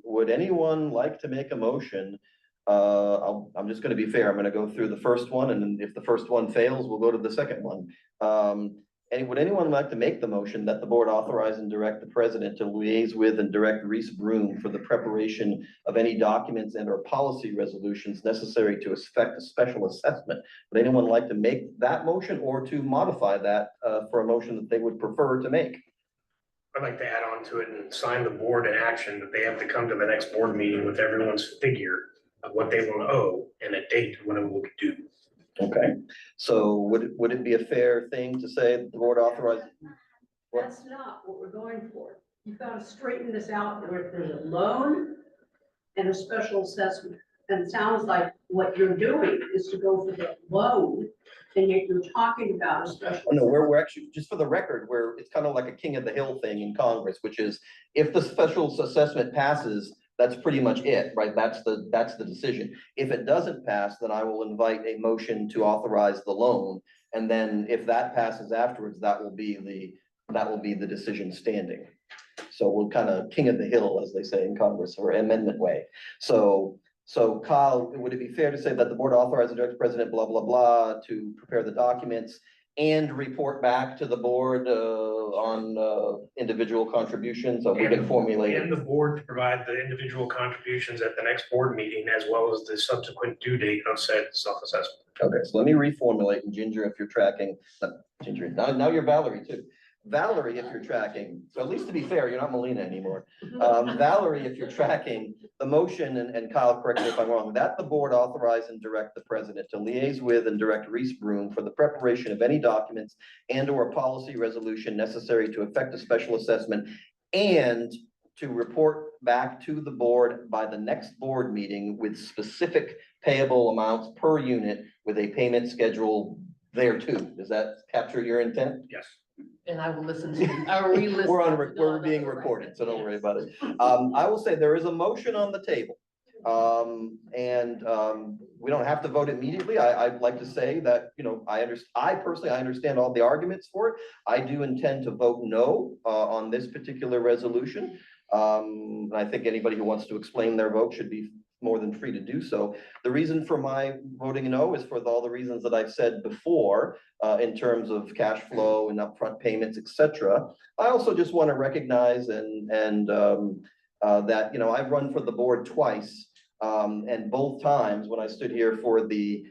Would anyone like to make a motion? I'm just gonna be fair. I'm gonna go through the first one, and then if the first one fails, we'll go to the second one. Would anyone like to make the motion that the board authorize and direct the president to liaise with and direct Reese Broom for the preparation of any documents and or policy resolutions necessary to effect a special assessment? Would anyone like to make that motion or to modify that for a motion that they would prefer to make? I'd like to add on to it and sign the board in action that they have to come to the next board meeting with everyone's figure of what they want to owe and a date when it will be due. Okay, so would it be a fair thing to say that the board authorized? That's not what we're going for. You've got to straighten this out. There's a loan and a special assessment. And it sounds like what you're doing is to go for the loan, and yet you're talking about a special. Oh, no, we're actually, just for the record, it's kind of like a king of the hill thing in Congress, which is if the special assessment passes, that's pretty much it, right? That's the decision. If it doesn't pass, then I will invite a motion to authorize the loan. And then if that passes afterwards, that will be the decision standing. So we're kind of king of the hill, as they say in Congress, or amendment way. So Kyle, would it be fair to say that the board authorizes the direct president, blah, blah, blah, to prepare the documents and report back to the board on individual contributions, so we can formulate. And the board to provide the individual contributions at the next board meeting, as well as the subsequent due date of said self-assessment. Okay, so let me reformulate, and Ginger, if you're tracking, Ginger, now you're Valerie too. Valerie, if you're tracking, so at least to be fair, you're not Melina anymore. Valerie, if you're tracking the motion, and Kyle, correct me if I'm wrong, that the board authorize and direct the president to liaise with and direct Reese Broom for the preparation of any documents and or policy resolution necessary to effect a special assessment and to report back to the board by the next board meeting with specific payable amounts per unit with a payment schedule there too. Does that capture your intent? Yes. And I will listen to, I will re-listen. We're being recorded, so don't worry about it. I will say there is a motion on the table. We don't have to vote immediately. I'd like to say that, I personally understand all the arguments for it. I do intend to vote no on this particular resolution. I think anybody who wants to explain their vote should be more than free to do so. The reason for my voting no is for all the reasons that I've said before, in terms of cash flow and upfront payments, et cetera. I also just want to recognize that, you know, I've run for the board twice. And both times when I stood here for the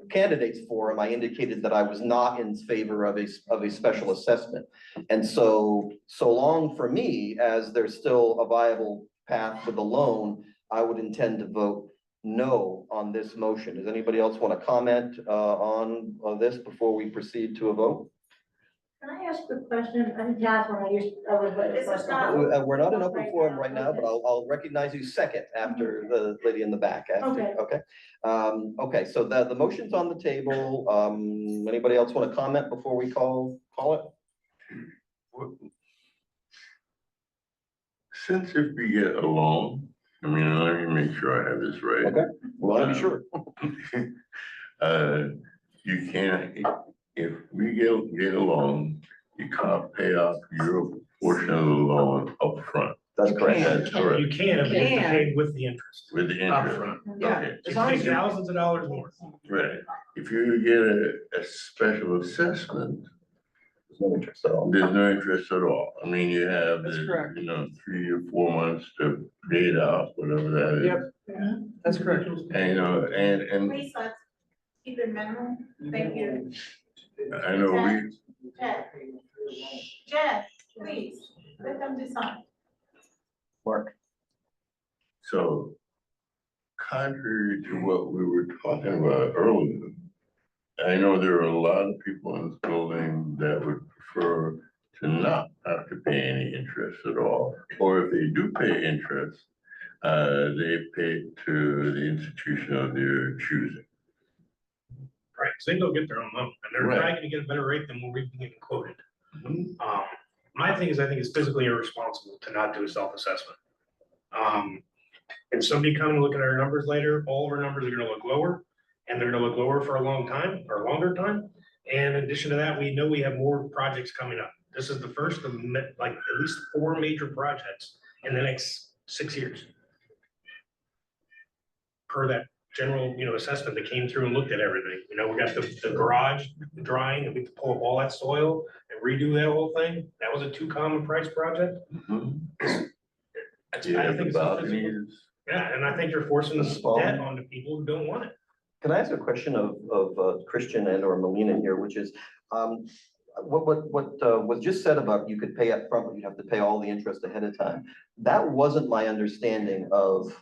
candidates forum, I indicated that I was not in favor of a special assessment. And so long for me, as there's still a viable path for the loan, I would intend to vote no on this motion. Does anybody else want to comment on this before we proceed to a vote? Can I ask a question? I'm Catherine, I was. This is not- We're not in open forum right now, but I'll recognize you second after the lady in the back. Okay. Okay. Okay, so the motion's on the table. Anybody else want to comment before we call it? Since if we get a loan, I mean, let me make sure I have this right. Okay, we want to be sure. You can't, if we get a loan, you can't pay off your portion of the loan upfront. That's correct. That's correct, You can, but you have to Can. pay with the interest with the interest. upfront. Yeah, Okay. as You long pay as you, thousands of dollars more. Right, if you get a special assessment, There's no interest at all. there's no interest at all. I mean, you have, That's correct. you know, 3 or 4 months to pay it off, whatever that is. Yep. That's correct. And, you know, and Please, let's keep it minimal. Thank you. I know Jeff, please, let them decide. Mark. so contrary to what we were talking about earlier, I know there are a lot of people in this building that would prefer to not have to pay any interest at all. Or if they do pay interest, they pay to the institution of their choosing. Right, so they go get their own loan, and they're Right. probably gonna get a better rate than what we've been getting quoted. My thing is, I think it's physically irresponsible to not do a self-assessment. And somebody come and look at our numbers later, all of our numbers are gonna look lower, and they're gonna look lower for a long time, or a longer time. And in addition to that, we know we have more projects coming up. This is the first of like at least 4 major projects in the next 6 years. Per that general, you know, assessment that came through and looked at everything. You know, we got the garage drying, and we have to pull up all that soil and redo that whole thing. That was a 2 common price project. You I have think the it's a physical- balconies. Yeah, and I think you're forcing The this small- debt onto people who don't want it. Can I ask a question of Christian and or Melina here, which is, what was just said about you could pay up front, but you'd have to pay all the interest ahead of time. That wasn't my understanding of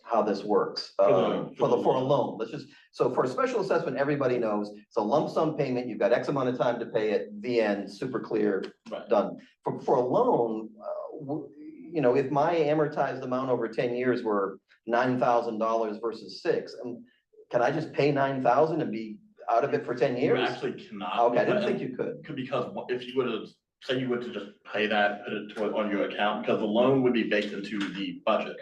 how this works, For for a loan. Let's just, so for a special assessment, everybody knows it's a lump sum payment. You've got X amount of time to pay it, the end, super clear, Right. done. For a loan, you know, if my amortized amount over 10 years were $9,000 versus 6, can I just pay 9,000 and be out of it for 10 You years? actually cannot. Okay, I didn't think you could. Because if you were to, say you were to just pay that, put it on your account, because the loan would be baked into the budget.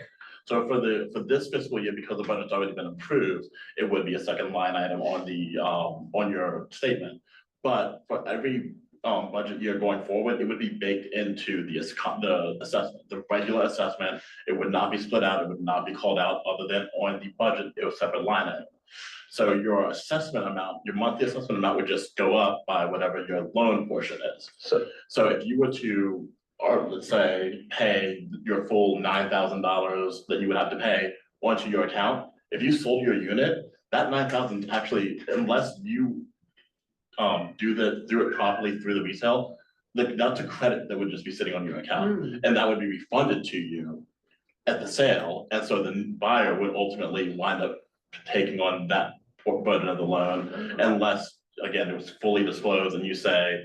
So for this fiscal year, because the budget's already been approved, it would be a second line item on the, on your statement. But for every, budget year going forward, it would be baked into the assessment, the regular assessment. It would not be split out, it would not be called out other than on the budget, it was separate line item. So your assessment amount, your monthly assessment amount would just go up by whatever your loan portion is. So if you were to, or let's say, pay your full $9,000 that you would have to pay onto your account, if you sold your unit, that 9,000 actually, unless you do it properly through the resale, that's a credit that would just be sitting on your account, and that would be refunded to you at the sale, and so the buyer would ultimately wind up taking on that burden of the loan, unless, again, it was fully disclosed and you say,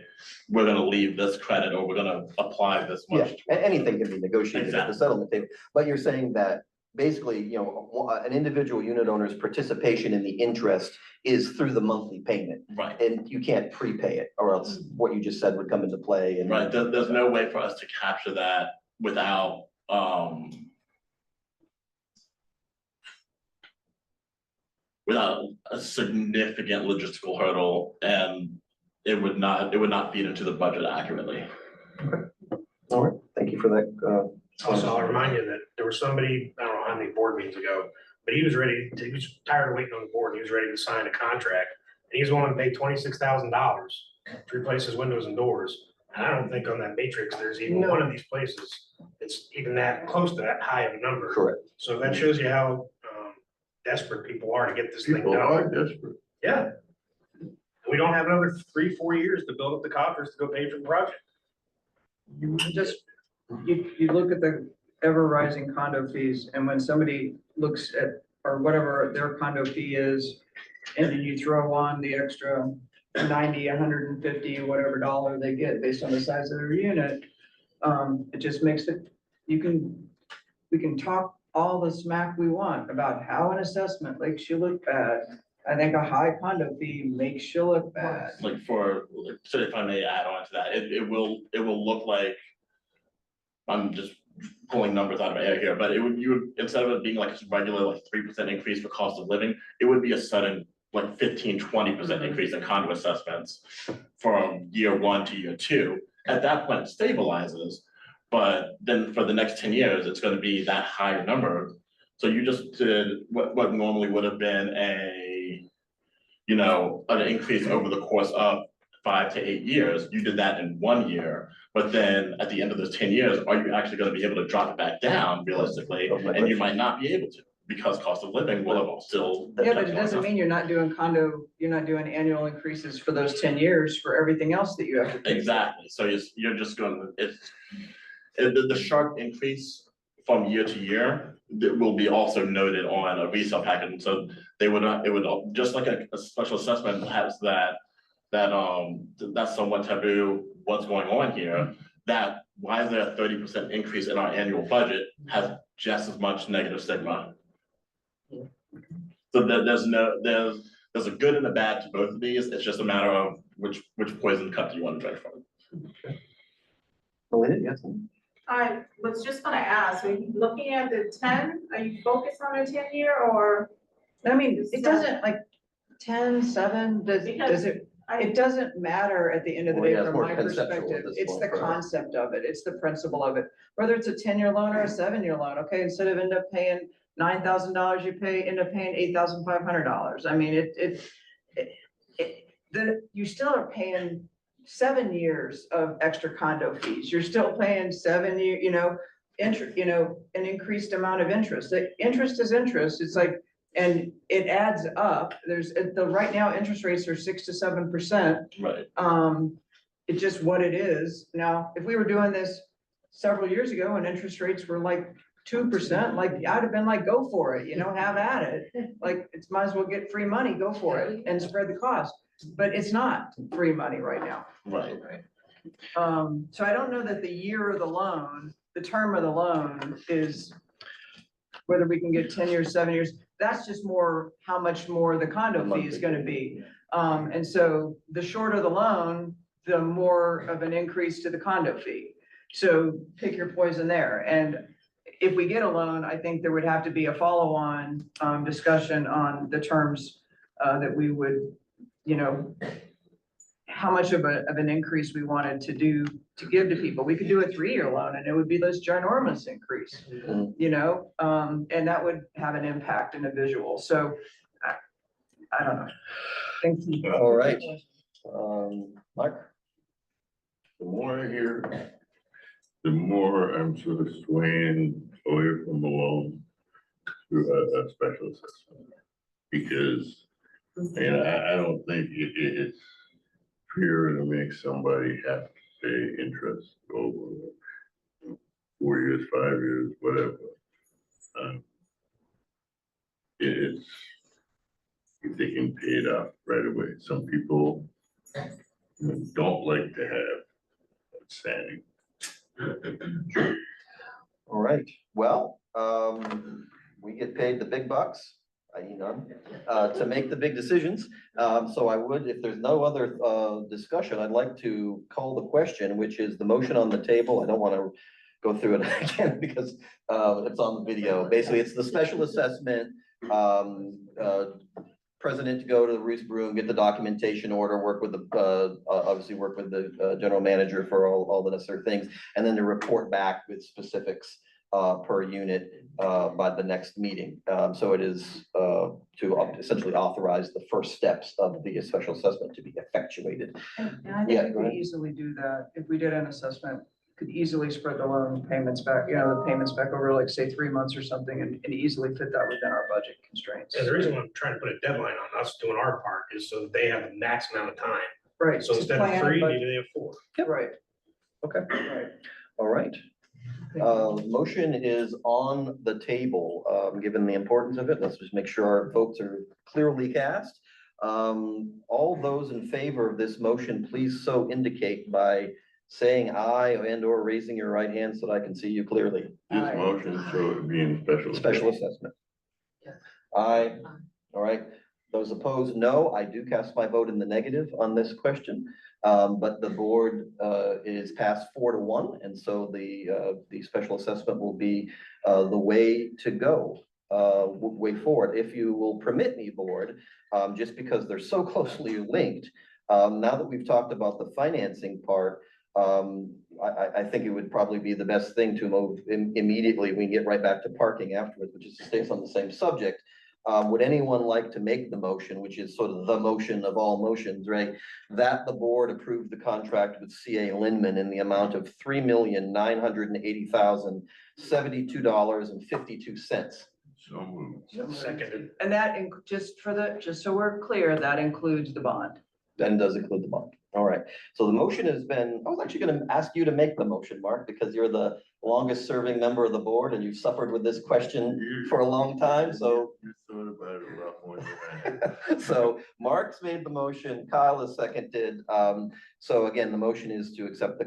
we're gonna leave this credit, or we're gonna apply this Yeah, much. anything can be negotiated at the Exactly. settlement table, but you're saying that basically, you know, an individual unit owner's participation in the interest is through the monthly payment, Right, and you can't prepay it, or else what you just said would come into play and. right, there's no way for us to capture that without, without a significant logistical hurdle, and it would not feed into the budget accurately. All right, thank you for that, Also, I'll remind you that there was somebody, I don't know how many board meetings ago, but he was tired of waiting on the board, and he was ready to sign a contract. And he's willing to pay $26,000 to replace his windows and doors. And I don't think on that matrix, there's even one of these places, it's even that close to that high of a number. Correct. So that shows you how desperate people are to get this thing People are done. desperate. Yeah. We don't have another 3-4 years to build up the coffers to go pay for the project. Just, you look at the ever rising condo fees, and when somebody looks at, or whatever their condo fee is, and then you throw on the extra 90, 150, whatever dollar they get based on the size of their unit, it just makes it, we can talk all the smack we want about how an assessment makes you look bad. I think a high condo fee makes you look bad. Like so if I may add on to that, it will look like, I'm just pulling numbers out of air here, but you would, instead of it being like a regular like 3% increase for cost of living, it would be a sudden like 15-20% increase in condo assessments from year 1 to year 2. At that point, it stabilizes, but then for the next 10 years, it's gonna be that higher number. So you just did what normally would have been an increase over the course of 5 to 8 years. You did that in 1 year, but then at the end of those 10 years, are you actually gonna be able to drop it back down realistically? And you might not be able to, because cost of living will have still. Yeah, but it doesn't mean you're not doing annual increases for those 10 years for everything else that you have to pay. Exactly, so you're just gonna, the sharp increase from year to year, that will be also noted on a resale package, and so it would, just like a special assessment has that's somewhat taboo, what's going on here, that why is there a 30% increase in our annual budget has just as much negative stigma. So there's a good and a bad to both of these, it's just a matter of which poison cup do you want to drink from. Melinda, yes? I was just gonna ask, are you looking at the 10, are you focused on a 10-year or? I mean, it doesn't like 10, 7, does it? It doesn't matter at the end of the Well, day yeah, it's from more my conceptual at perspective. this It's point, the right? concept of it. It's the principle of it. Whether it's a 10-year loan or a 7-year loan, okay, instead of end up paying $9,000, you end up paying $8,500. I mean, you still are paying 7 years of extra condo fees. You're still paying 7 year, an increased amount of interest. The interest is interest. It's like, and it adds up. Right now, interest rates are 6 to 7%. Right. It's just what it is. Now, if we were doing this several years ago and interest rates were like 2%, like I'd have been like, go for it, have at it. Like, it's might as well get free money, go for it and spread the cost. But it's not free money right now. Right. So I don't know that the year of the loan, the term of the loan is whether we can get 10 years, 7 years. That's just more, how much more the condo fee is gonna be. And so the shorter the loan, the more of an increase to the condo fee. So pick your poison there. And if we get a loan, I think there would have to be a follow-on discussion on the terms that we would, how much of an increase we wanted to give to people. We could do a 3-year loan and it would be this ginormous increase, and that would have an impact in a visual. So I don't know. Thank you. All right. Mark? The more I hear, the more I'm sort of swaying away from the loan to a special assessment. Because, I don't think it's fair to make somebody have to pay interest over 4 years, 5 years, whatever. It's, if they can pay it off right away. Some people don't like to have standing. All right, well, we get paid the big bucks, i.e. none, to make the big decisions. So I would, if there's no other discussion, I'd like to call the question, which is the motion on the table. I don't want to go through it again because it's on the video. Basically, it's the special assessment, president to go to the Ruth Broom, get the documentation order, work with the, obviously work with the general manager for all the necessary things, and then to report back with specifics per unit by the next meeting. So it is to essentially authorize the first steps of the special assessment to be effectuated. And I Yeah, think we go could ahead. easily do that. If we did an assessment, could easily spread the loan payments back, the payments back over like, say, 3 months or something and easily fit that within our budget constraints. And the reason why I'm trying to put a deadline on us doing our part is so that they have the max amount of time. Right. So to instead of plan, 3, but- maybe they have 4. Right, Okay, right. all right. Motion is on the table, given the importance of it. Let's just make sure our votes are clearly cast. All those in favor of this motion, please so indicate by saying aye and or raising your right hand so that I can see you clearly. This Aye. motion, so it being special. Special assessment. Yes. Aye. All right. Those opposed, no. I do cast my vote in the negative on this question. But the board is passed 4-1, and so the special assessment will be the way to go, way forward. If you will permit me, board, just because they're so closely linked, now that we've talked about the financing part, I think it would probably be the best thing to move immediately. We can get right back to parking afterwards, which is stays on the same subject. Would anyone like to make the motion, which is sort of the motion of all motions, right? That the board approved the contract with CA Lindman in the amount of $3,980,072.52. So moved. Seconded. And that, just so we're clear, that includes the bond. Then does include the bond. All right. So the motion has been, I was actually going to ask you to make the motion, Mark, because you're the longest serving member of the board and you've suffered with this question for a long time. So You thought about it a lot more than I had. So Mark's made the motion, Kyle has seconded. So again, the motion is to accept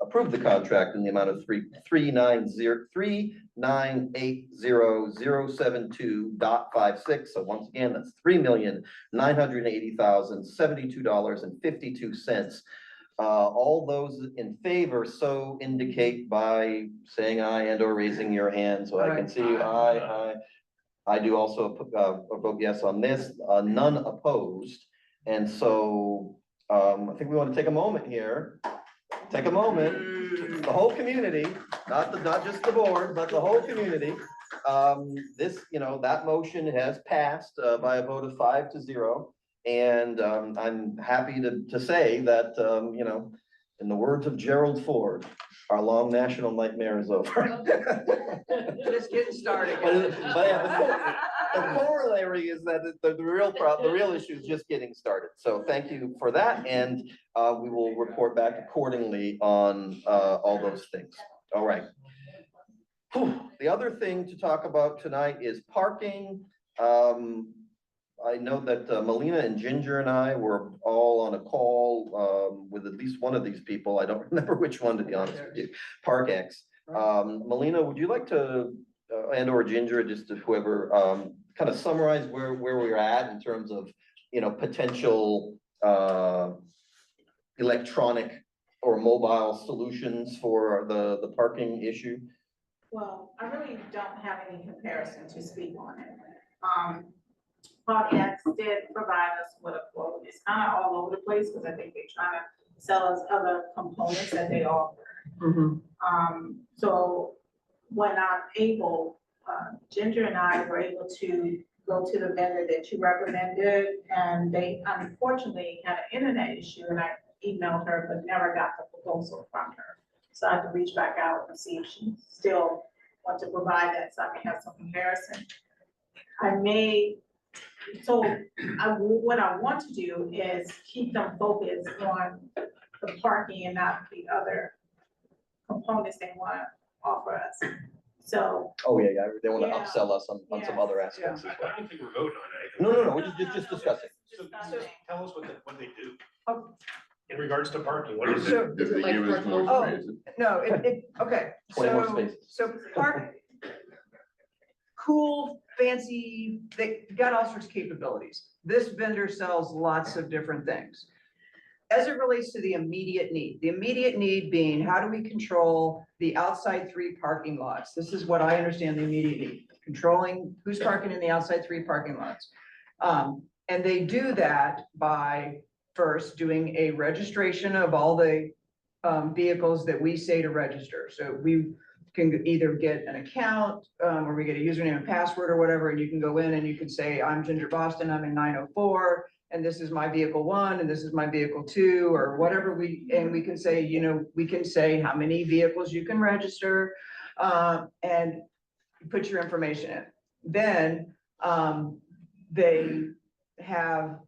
approve the contract in the amount of $3,980,072.56. So once again, that's $3,980,072.52. All those in favor, so indicate by saying aye and or raising your hand, so I can see you. Aye. I do also vote yes on this, none opposed. And so, I think we want to take a moment here, take a moment, the whole community, not just the board, but the whole community. That motion has passed by a vote of 5-0. And I'm happy to say that, in the words of Gerald Ford, our long national nightmare is over. Just getting started. But yeah, the corollary is that the real issue is just getting started. So thank you for that, and we will report back accordingly on all those things. All right. The other thing to talk about tonight is parking. I know that Melina and Ginger and I were all on a call with at least one of these people. I don't remember which one, to be honest with you. ParkX. Melina, would you like to, and or Ginger, just to whoever, kind of summarize where we're at in terms of, potential electronic or mobile solutions for the parking issue? Well, I really don't have any comparison to speak on it. ParkX did provide us with a quote. It's kind of all over the place because I think they're trying to sell us other components that they offer. So when I'm able, Ginger and I were able to go to the vendor that you recommended, and they unfortunately had an internet issue, and I emailed her but never got the proposal from her. So I had to reach back out and see if she still wants to provide that so I can have some comparison. What I want to do is keep them focused on the parking and not the other components they want to offer us. So. Oh, yeah, they want to Yeah. upsell us on some Yes. other aspects as I well. don't think we're voting on anything. No, we're just discussing. So tell us what they do. Oh. In regards to parking, what is it? So, If they like give us for more mobile? spaces. no, okay. 20 more So- spaces. So cool, fancy, they got all sorts of capabilities. This vendor sells lots of different things. As it relates to the immediate need being, how do we control the outside 3 parking lots? This is what I understand the immediate need, controlling who's parking in the outside 3 parking lots. And they do that by first doing a registration of all the vehicles that we say to register. So we can either get an account, or we get a username and password or whatever, and you can go in and you can say, I'm Ginger Boston, I'm in 904, and this is my vehicle 1, and this is my vehicle 2, or whatever and we can say, we can say how many vehicles you can register, and put your information in. Then, they have,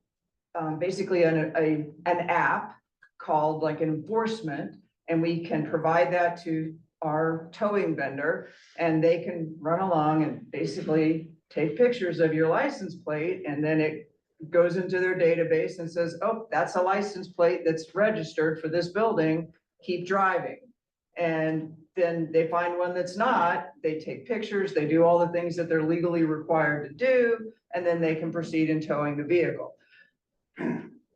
basically an app called like enforcement, and we can provide that to our towing vendor, and they can run along and basically take pictures of your license plate, and then it goes into their database and says, oh, that's a license plate that's registered for this building, keep driving. And then they find one that's not, they take pictures, they do all the things that they're legally required to do, and then they can proceed in towing the vehicle.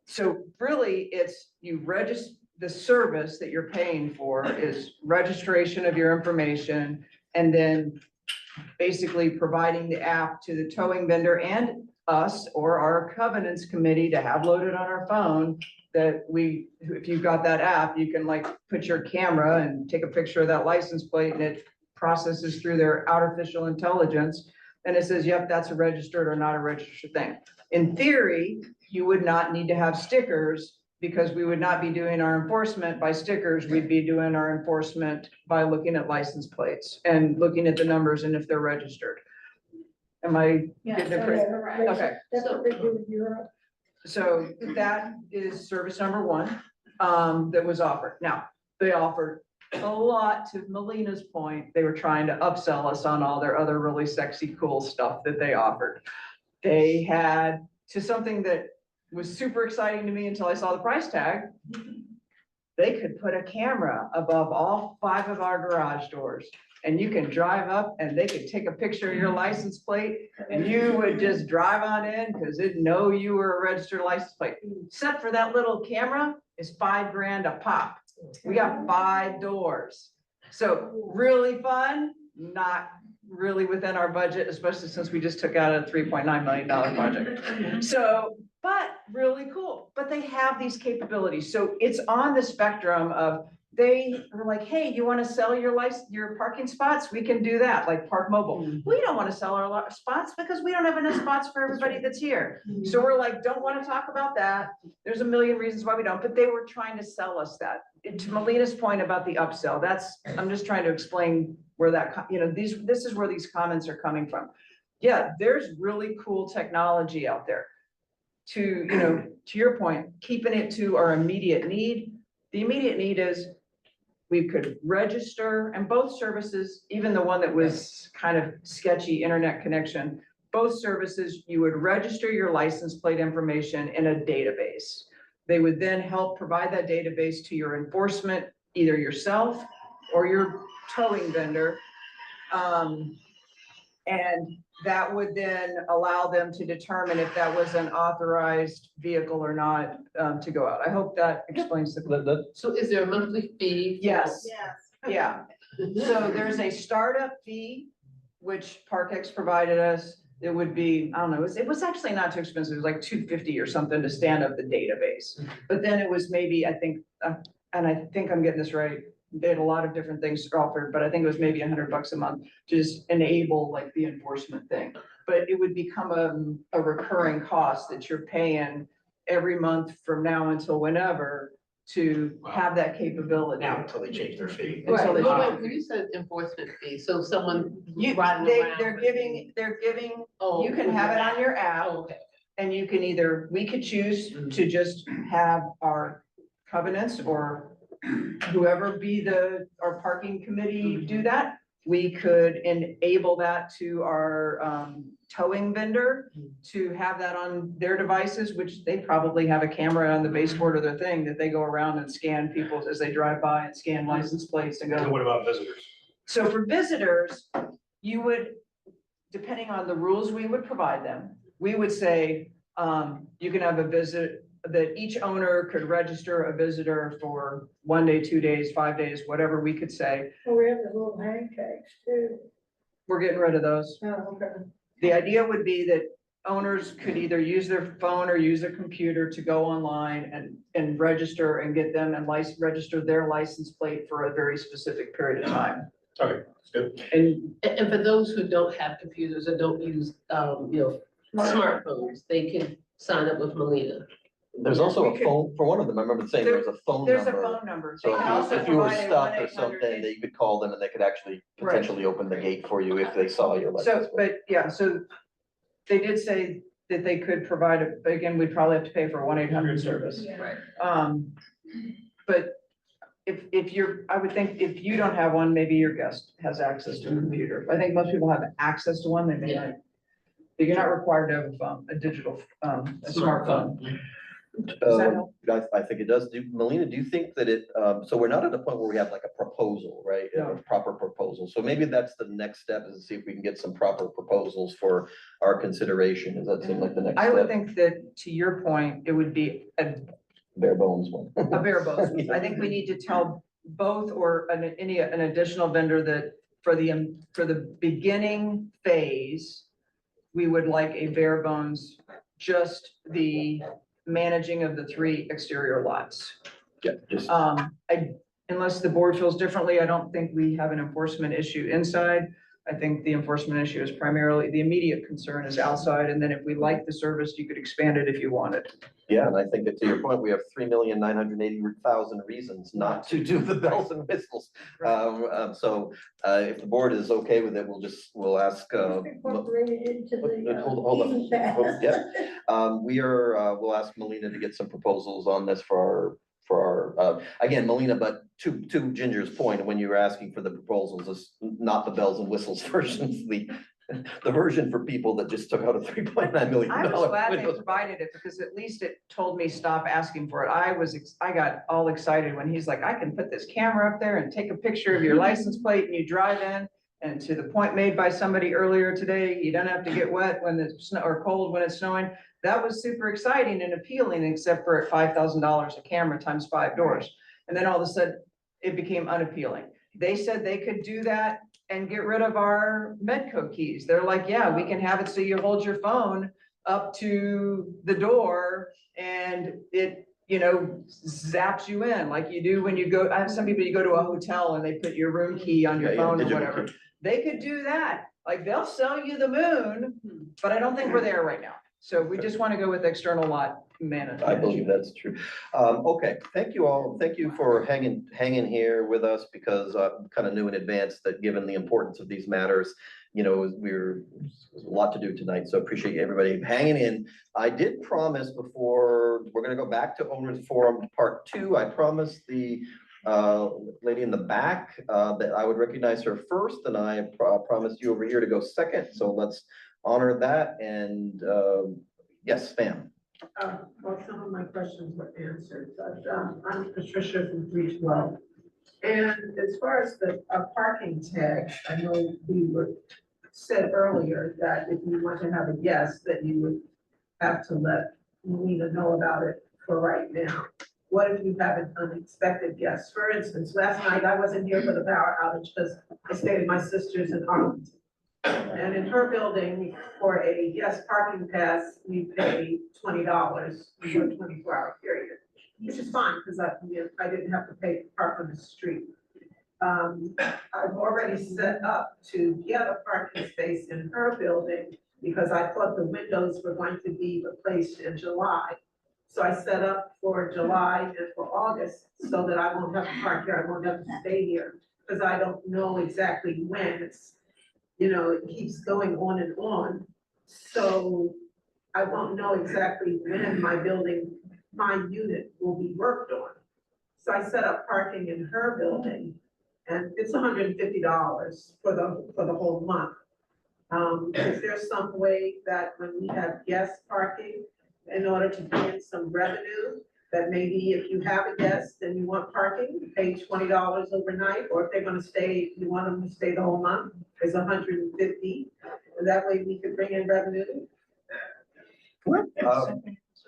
So really, it's you register, the service that you're paying for is registration of your information, and then basically providing the app to the towing vendor and us or our covenants committee to have loaded on our phone, that if you've got that app, you can like put your camera and take a picture of that license plate, and it processes through their artificial intelligence, and it says, yep, that's a registered or not a registered thing. In theory, you would not need to have stickers, because we would not be doing our enforcement by stickers. We'd be doing our enforcement by looking at license plates and looking at the numbers and if they're registered. Am I getting it correct? Okay. That's what they do in Europe. So that is service number 1, that was offered. Now, they offered a lot, to Melina's point. They were trying to upsell us on all their other really sexy, cool stuff that they offered. They had to something that was super exciting to me until I saw the price tag. They could put a camera above all 5 of our garage doors, and you can drive up and they could take a picture of your license plate, and you would just drive on in because it'd know you were a registered license plate. Except for that little camera is $5,000 a pop. We got 5 doors. So really fun, not really within our budget, especially since we just took out a $3.9 million project. So, but really cool. But they have these capabilities. So it's on the spectrum of, they were like, hey, you want to sell your parking spots? We can do that, like Park Mobile. We don't want to sell our spots because we don't have enough spots for everybody that's here. So we're like, don't want to talk about that. There's a million reasons why we don't, but they were trying to sell us that. And to Melina's point about the upsell, I'm just trying to explain where that, this is where these comments are coming from. Yeah, there's really cool technology out there. To your point, keeping it to our immediate need. The immediate need is we could register, and both services, even the one that was kind of sketchy internet connection, both services, you would register your license plate information in a database. They would then help provide that database to your enforcement, either yourself or your towing vendor. And that would then allow them to determine if that was an authorized vehicle or not, to go out. I hope that explains the. So is there a monthly fee? Yes, Yes. yeah. So there's a startup fee, which ParkX provided us. It would be, I don't know, it was actually not too expensive. It was like $250 or something to stand up the database. But then it was maybe, I think, and I think I'm getting this right, they had a lot of different things offered, but I think it was maybe $100 a month to just enable like the enforcement thing. But it would become a recurring cost that you're paying every month from now until whenever to have that capability. Now until they change their fee. Right, Until they but change when you said enforcement fee, so someone You, riding they, around. they're giving, Oh, you can have it on your app. Oh, okay. And you can either, we could choose to just have our covenants or whoever be our parking committee do that. We could enable that to our towing vendor to have that on their devices, which they probably have a camera on the baseboard of their thing that they go around and scan people as they drive by and scan license plates and And go. what about visitors? So for visitors, you would, depending on the rules we would provide them, we would say, you can have a visit, that each owner could register a visitor for 1 day, 2 days, 5 days, whatever we could say. Oh, we have the little hang tags too. We're getting rid of those. Oh, okay. The idea would be that owners could either use their phone or use a computer to go online and register and get them and register their license plate for a very specific period of time. Okay, that's good. And for those who don't have computers or don't use, smartphones, they can sign up with Molina. There's also We a could- phone, for one of them, I remember saying there's a phone There's a number. phone number. So They can also if you were provide a stuck or 1-800 something, they could call them and they could actually Right. potentially open the gate for you if they saw your So, license. but yeah, so they did say that they could provide it, but again, we'd probably have to pay for a 1-800 service. Right. But if you're, I would think if you don't have one, maybe your guest has access to a computer. I think most people have access to one, they may not. But you're not required to have a phone, a digital, a smartphone. Does that help? I think it does. Melina, do you think that it, so we're not at a point where we have like a proposal, right? A No. proper proposal. So maybe that's the next step, is to see if we can get some proper proposals for our consideration. Does that seem like the next I would step? think that, to your point, it would be a Bare bones one. bare bones. I think we need to tell both or an additional vendor that for the beginning phase, we would like a bare bones, just the managing of the 3 exterior lots. Yeah, just, Unless the board feels differently, I don't think we have an enforcement issue inside. I think the enforcement issue is primarily, the immediate concern is outside, and then if we like the service, you could expand it if you wanted. yeah, and I think that to your point, we have 3,980,000 reasons not to do the bells and whistles. So if the board is okay with it, we'll ask, Incorporated into the. hold on. season pass. Yeah. We'll ask Melina to get some proposals on this for our, again, Melina, but to Ginger's point, when you were asking for the proposals, it's not the bells and whistles versions, the version for people that just took out a $3.9 million. I was glad they provided it because at least it told me stop asking for it. I got all excited when he's like, I can put this camera up there and take a picture of your license plate and you drive in. And to the point made by somebody earlier today, you don't have to get wet when it's snow or cold when it's snowing. That was super exciting and appealing, except for at $5,000 a camera times 5 doors. And then all of a sudden, it became unappealing. They said they could do that and get rid of our Medco keys. They're like, yeah, we can have it so you hold your phone up to the door and it, zaps you in like you do when you go, I have some people, you go to a hotel and they put your room key on your phone or digital whatever. key. They could do that. Like they'll sell you the moon, but I don't think we're there right now. So we just want to go with external lot management. I believe that's true. Okay, thank you all. Thank you for hanging here with us, because I kind of knew in advance that given the importance of these matters, there's a lot to do tonight, so appreciate everybody hanging in. I did promise before, we're gonna go back to Owners Forum Part 2. I promised the lady in the back that I would recognize her first, and I promised you over here to go second, so let's honor that. And yes, ma'am. Well, some of my questions were answered, but I'm Patricia from 312. And as far as the parking tag, I know said earlier that if you want to have a guest, that you would have to let Melina know about it for right now. What if you have an unexpected guest? For instance, last night I wasn't here for the power outage because I stayed at my sister's in Arlington. And in her building, for a guest parking pass, we pay $20 for a 24-hour period, which is fine because I didn't have to pay to park on the street. I've already set up to get a parking space in her building because I thought the windows were going to be replaced in July. So I set up for July and for August so that I won't have to park here, I won't have to stay here, because I don't know exactly when. It keeps going on and on. So I won't know exactly when my unit will be worked on. So I set up parking in her building, and it's $150 for the whole month. Is there some way that when we have guest parking, in order to bring in some revenue, that maybe if you have a guest and you want parking, you pay $20 overnight, or if they're gonna stay, you want them to stay the whole month, it's $150. And that way we could bring in revenue.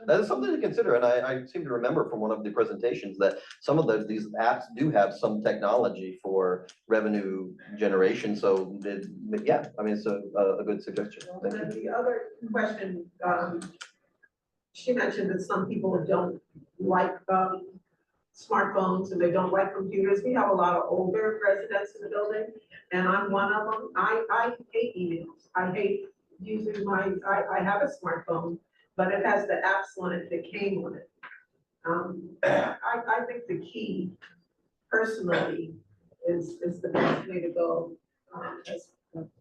That is something to consider, and I seem to remember from one of the presentations that some of these apps do have some technology for revenue generation, so yeah, I mean, it's a good suggestion. And then the other question, she mentioned that some people don't like smartphones and they don't like computers. We have a lot of older residents in the building, and I'm one of them. I hate emails. I hate using I have a smartphone, but it has the apps on it that came on it. I think the key personally is the best way to go,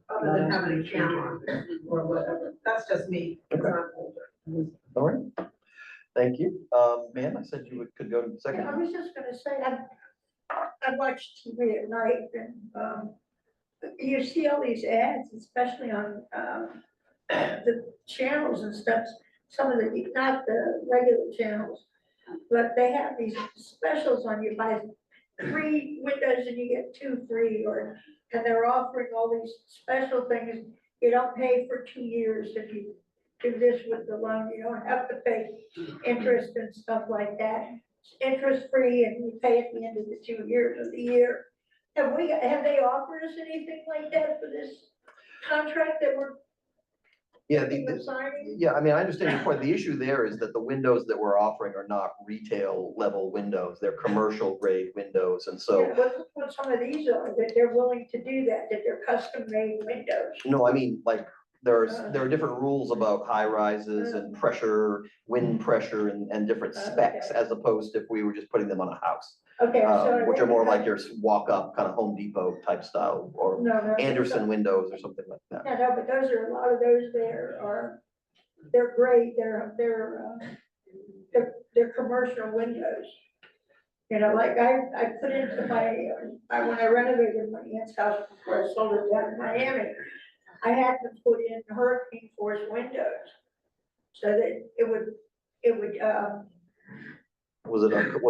other than having a camera or whatever. That's just me, because I'm older. All right. Thank you. Ma'am, I said you could go to the second. I was just gonna say, I watch TV at night and, you see all these ads, especially on, the channels and stuff, some of the, not the regular channels, but they have these specials on you buy 3 windows and you get 2 free, and they're offering all these special things. You don't pay for 2 years if you do this with the loan, you don't have to pay interest and stuff like that. It's interest free and you pay at the end of the 2 years of the year. Have they offered us anything like that for this contract that we're Yeah, signing? yeah, I mean, I understand your point. The issue there is that the windows that we're offering are not retail level windows. They're commercial grade windows. And so, Yeah, what some of these are, that they're willing to do that they're custom made windows. no, I mean, like, there are different rules about high rises and pressure, wind pressure and different specs as opposed to if we were just putting them on a house. Okay, so. Which are more like your walk up kind of Home Depot type style or No. Anderson windows or something like that. Yeah, no, but those are, a lot of those there they're great, they're commercial windows. You know, like I put into when I renovated my aunt's house before I sold it down in Miami, I had to put in hurricane force windows. So that it would, Was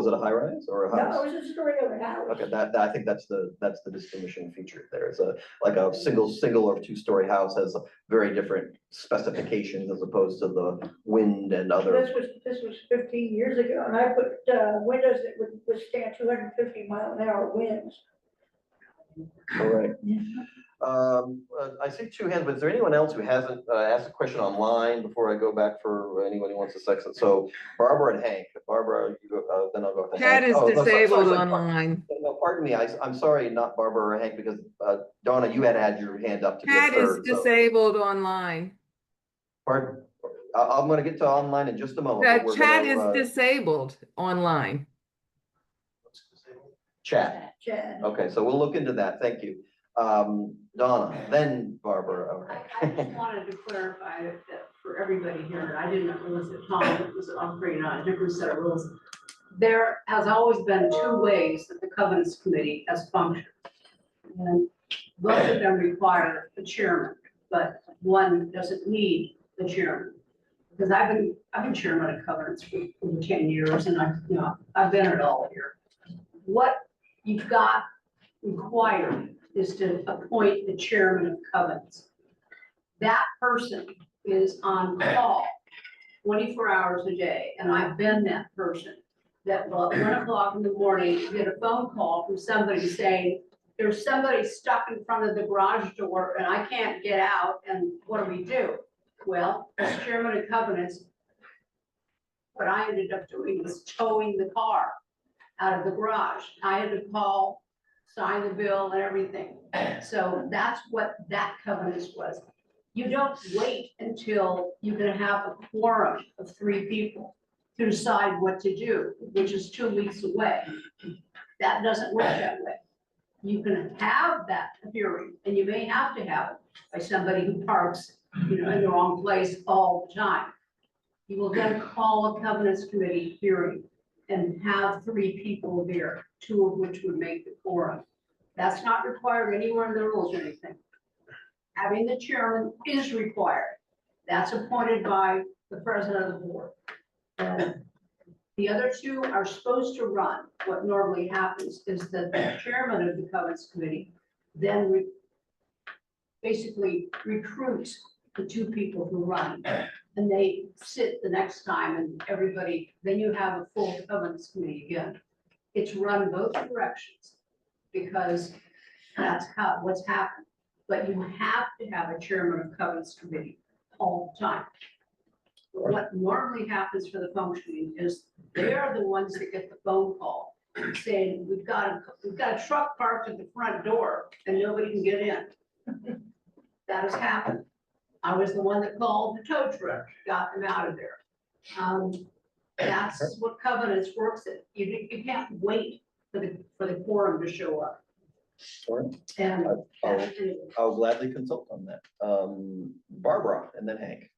it a high rise or a house? no, it was a regular house. Okay, I think that's the distinguishing feature there. It's like a single or 2-story house has very different specifications as opposed to the wind and other. This was 15 years ago, and I put windows that would withstand 250-mile-an-hour winds. All right. I see 2 hands, but is there anyone else who hasn't asked a question online before I go back for anyone who wants to sex it? So Barbara and Hank. Barbara, you go, then I'll go. to Chat Hank. is Oh, no, disabled sorry. online. No, pardon me. I'm sorry, not Barbara or Hank, because Donna, you had your hand up to be a Chat is third. So. disabled online. Pardon? I'm gonna get to online in just a moment. but The we're chat gonna, is disabled online. Chat. Okay, so we'll look into that. Thank you. Donna, then Barbara. I just wanted to clarify that for everybody here, I didn't realize that Tom was operating on a different set of rules. There has always been 2 ways that the Covenants Committee has functioned. And both of them require the chairman, but one doesn't need the chairman. Because I've been chairman of Covenants for over 10 years and I've been it all here. What you've got required is to appoint the chairman of Covenants. That person is on call 24 hours a day, and I've been that person that will at 1 o'clock in the morning get a phone call from somebody saying, there's somebody stuck in front of the garage door and I can't get out, and what do we do? Well, as chairman of Covenants, what I ended up doing was towing the car out of the garage. I had to call, sign the bill and everything. So that's what that covenant was. You don't wait until you're gonna have a quorum of 3 people to decide what to do, which is 2 weeks away. That doesn't work that way. You can have that hearing, and you may have to have it by somebody who parks, in the wrong place all the time. You will then call a Covenants Committee hearing and have 3 people there, 2 of which would make the quorum. That's not required anywhere in the rules or anything. Having the chairman is required. That's appointed by the president of the board. And the other 2 are supposed to run. What normally happens is that the chairman of the Covenants Committee then basically recruits the 2 people who run. And they sit the next time and everybody, then you have a full Covenants Committee again. It's run both directions because that's what's happened. But you have to have a chairman of Covenants Committee all the time. What normally happens for the functioning is they're the ones that get the phone call saying, we've got a truck parked at the front door and nobody can get in. That has happened. I was the one that called the tow truck, got them out of there. That's what covenants works at. You can't wait for the quorum to show up. Sure. And I'll gladly consult on that. Barbara and then Hank.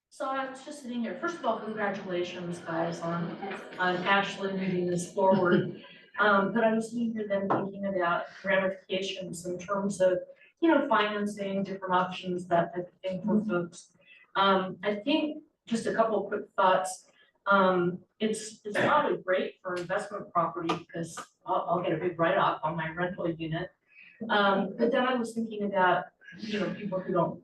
So I was just sitting here, first of all, congratulations, guys, on actually moving this forward. But I was sitting here then thinking about ramifications in terms of, financing, different options, that type of thing for folks. I think just a couple of quick thoughts. It's probably great for investment property because I'll get a big write-off on my rental unit. But then I was thinking about, people who don't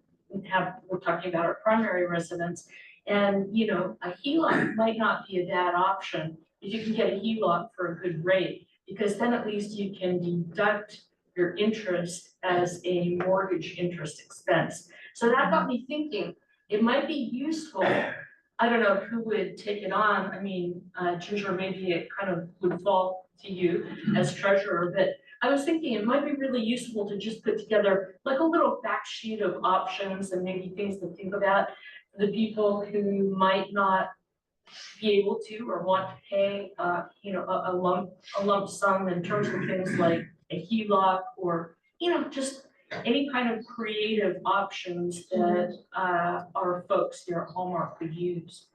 we're talking about our primary residence. And, a HELOC might not be a bad option if you can get a HELOC for a good rate, because then at least you can deduct your interest as a mortgage interest expense. So that got me thinking, it might be useful. I don't know who would take it on. I mean, Ginger, maybe it kind of would fall to you as treasurer, but I was thinking it might be really useful to just put together like a little fact sheet of options and maybe things to think about for the people who might not be able to or want to pay, a lump sum in terms of things like a HELOC or, just any kind of creative options that our folks here at Hallmark could use.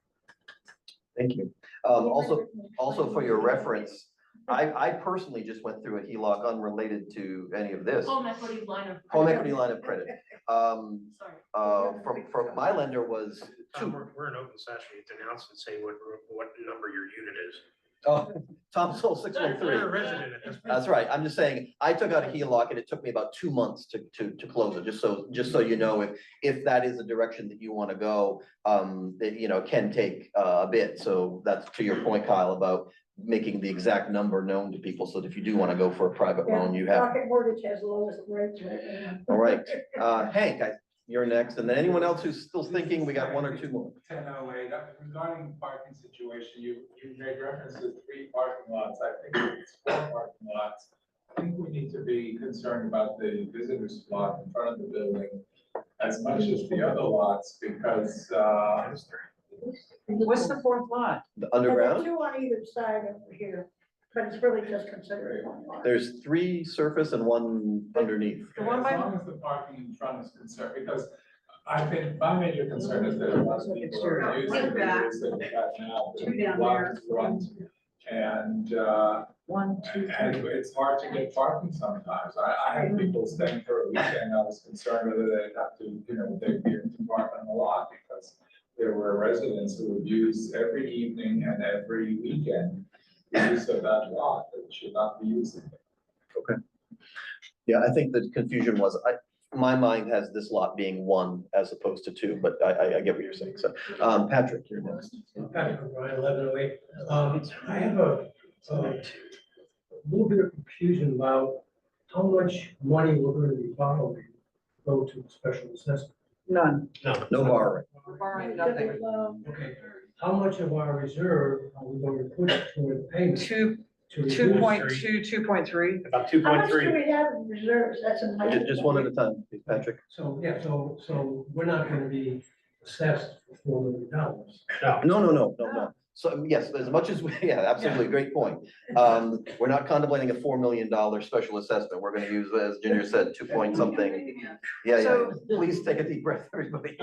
Thank you. Also for your reference, I personally just went through a HELOC unrelated to any of this. Home equity line of. Home equity line of credit. Sorry. From my lender was Tom, two. we're in open session. You have to announce and say what number your unit is. Oh, Tom Soul 613. You're a resident at this point. That's right. I'm just saying, I took out a HELOC and it took me about 2 months to close it, just so you know, if that is the direction that you want to go, that, it can take a bit. So that's to your point, Kyle, about making the exact number known to people, so that if you do want to go for a private loan, you have. Rocket Mortgage has the lowest rates right now. All right, Hank, you're next, and then anyone else who's still thinking, we got 1 or 2 more. 1008, regarding parking situation, you made reference to 3 parking lots. I think it's 4 parking lots. I think we need to be concerned about the visitor spot in front of the building as much as the other lots, because What's the 4th lot? The And there are underground, 2 on either side over here, but it's really just considered one lot. there's 3 surface and 1 underneath. The one as by- long as the parking in front is concerned, because I think my major concern is that a lot of people are using the areas that we got now, Two down block there. the front. And 1, 2, 3. and it's hard to get parking sometimes. I had people staying for a weekend. I was concerned whether they'd have to, they'd be able to park on the lot, because there were residents who would use every evening and every weekend the use of that lot that should not be using it. Yeah, I think the confusion was, my mind has this lot being 1 as opposed to 2, but I get what you're saying. So, Patrick, you're next. Patrick O'Brien, 1108. I have a little bit of confusion about how much money we're going to be borrowing to go to special assessment. None. No borrowing. We're borrowing nothing. Okay, how much of our reserve are we going to put toward the payment? 2, to reduce- 2.2, 2.3. About How much do 2.3. we have in reserves? That's a. Just one at a time, please, Patrick. So, yeah, so we're not going to be assessed for $4 million. No. So, yes, as much as, yeah, absolutely, great point. We're not contemplating a $4 million special assessment. We're gonna use, as Ginger said, 2 point something. Yeah, So- please take a deep breath, everybody.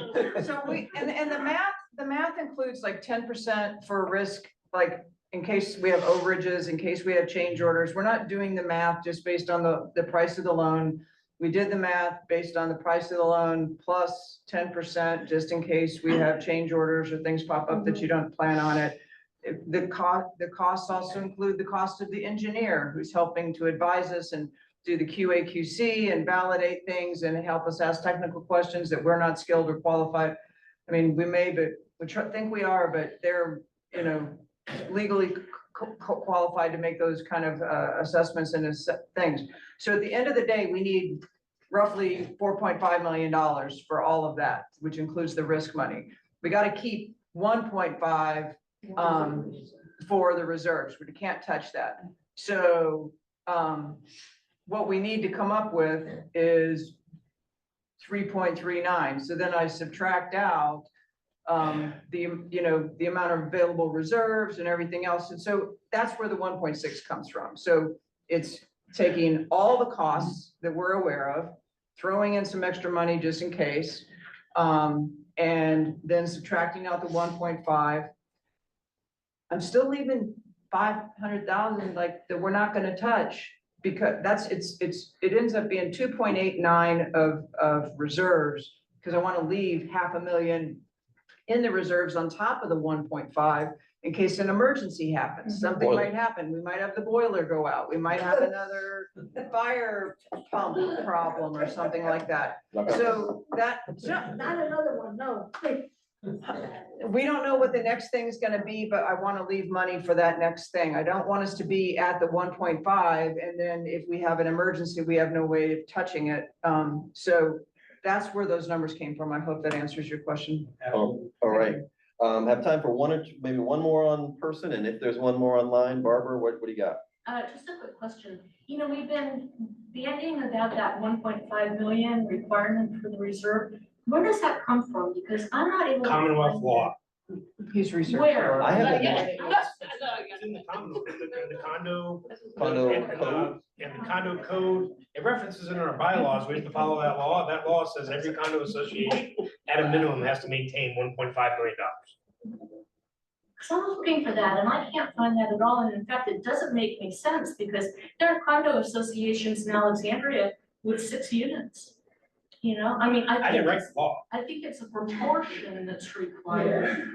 So and the math includes like 10% for risk, like in case we have overages, in case we have change orders. We're not doing the math just based on the price of the loan. We did the math based on the price of the loan plus 10%, just in case we have change orders or things pop up that you don't plan on it. The costs also include the cost of the engineer who's helping to advise us and do the QA/QC and validate things and help us ask technical questions that we're not skilled or qualified. I mean, we may, but think we are, but they're, legally qualified to make those kind of assessments and things. So at the end of the day, we need roughly $4.5 million for all of that, which includes the risk money. We got to keep 1.5 for the reserves. We can't touch that. So, what we need to come up with is 3.39. So then I subtract out the amount of available reserves and everything else. And so that's where the 1.6 comes from. So it's taking all the costs that we're aware of, throwing in some extra money just in case, and then subtracting out the 1.5. I'm still leaving 500,000 like that we're not gonna touch, because it ends up being 2.89 of reserves, because I want to leave 500,000 in the reserves on top of the 1.5 in case an emergency happens. Something Boiler. might happen. We might have the boiler go out. We might have another fire pump problem or something like that. So that, Not another one, no, please. we don't know what the next thing's gonna be, but I wanna leave money for that next thing. I don't want us to be at the 1.5, and then if we have an emergency, we have no way of touching it. So that's where those numbers came from. I hope that answers your question. All right. Have time for one or two, maybe one more on person, and if there's one more online, Barbara, what do you got? Just a quick question. You know, we've been bandying about that 1.5 million requirement for the reserve. Where does that come from? Because I'm not able. Commonwealth law. He's researching. Where? I haven't- It's in the condo. Condo and the- code? And the condo code, it references in our bylaws, we have to follow that law. That law says every condo association at a minimum has to maintain $1.5 million. Because I was looking for that and I can't find that at all. And in fact, it doesn't make any sense because there are condo associations in Alexandria with 6 units. You know, I mean, I didn't write the law. I think it's a proportion that's required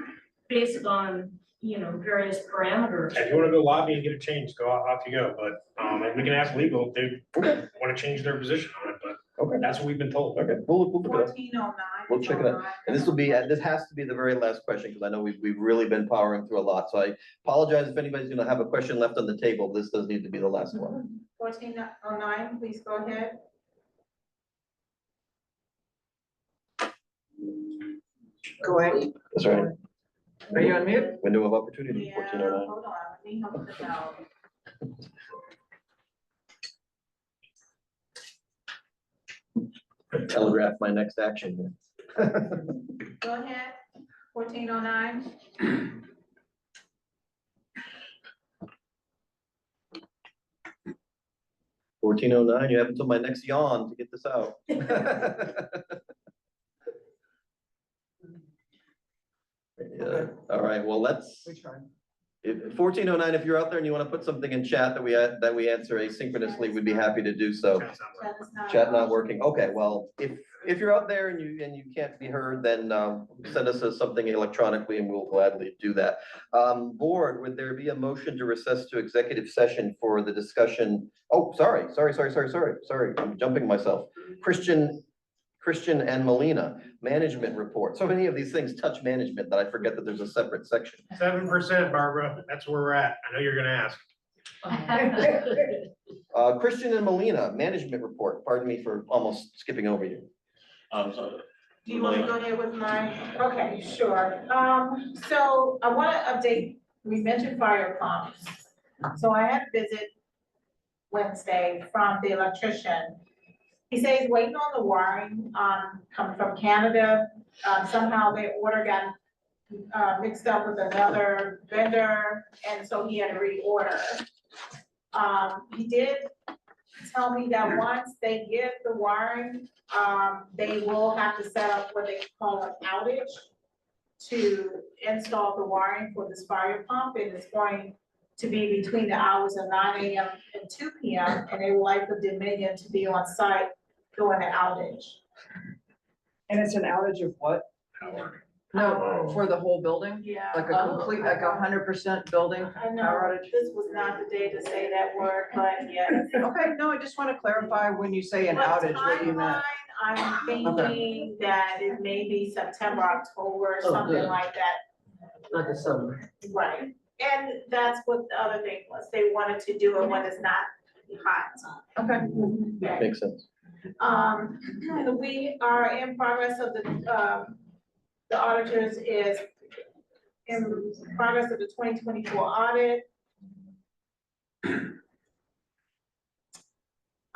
based on, you know, various parameters. If you wanna go lobby and get it changed, go off you go, but, and we can ask legal if they wanna change their position on it, but Okay. that's what we've been told. Okay, we'll look it up. 1409. We'll check it out. And this will be, this has to be the very last question, because I know we've really been powering through a lot. So I apologize if anybody's gonna have a question left on the table. This does need to be the last one. 1409, please go ahead. Go ahead. That's right. Are you on mute? Window of opportunity, Yeah, 1409. hold on, let me help this out. Telegraph my next action here. Go ahead, 1409. Fourteen oh nine, you have until my next yawn to get this out. Yeah, all right, well, let's, We tried. if 1409, if you're out there and you want to put something in chat that we answer asynchronously, we'd be happy to do so. Chat is not- Chat not working. Okay, well, if you're out there and you can't be heard, then send us something electronically and we'll gladly do that. Board, would there be a motion to recess to executive session for the discussion? Oh, sorry, I'm jumping myself. Christian and Melina, management report. So many of these things touch management that I forget that there's a separate section. 7%, Barbara, that's where we're at. I know you're gonna ask. Christian and Melina, management report. Pardon me for almost skipping over you. So Do you want to go there with mine? Okay, sure. So I want to update, we mentioned fire pumps. So I had a visit Wednesday from the electrician. He says he's waiting on the wiring, coming from Canada. Somehow their order got mixed up with another vendor, and so he had to reorder. He did tell me that once they get the wiring, they will have to set up what they call an outage to install the wiring for this fire pump, and it's going to be between the hours of 9 AM and 2 PM, and they would like the Dominion to be on site during the outage. And it's an outage of what? No, for the whole building? Yeah. Like a complete, like 100% building I know, power outage? this was not the day to say that word, but yes. Okay, no, I just want to clarify when you say an What outage, what do you mean? timeline? I'm thinking that it may be September, October, something good. like that. Not the summer. Right, and that's what the other thing was, they wanted to do it when it's not hot. Okay. Makes sense. We are in progress of the auditors is in progress of the 2024 audit.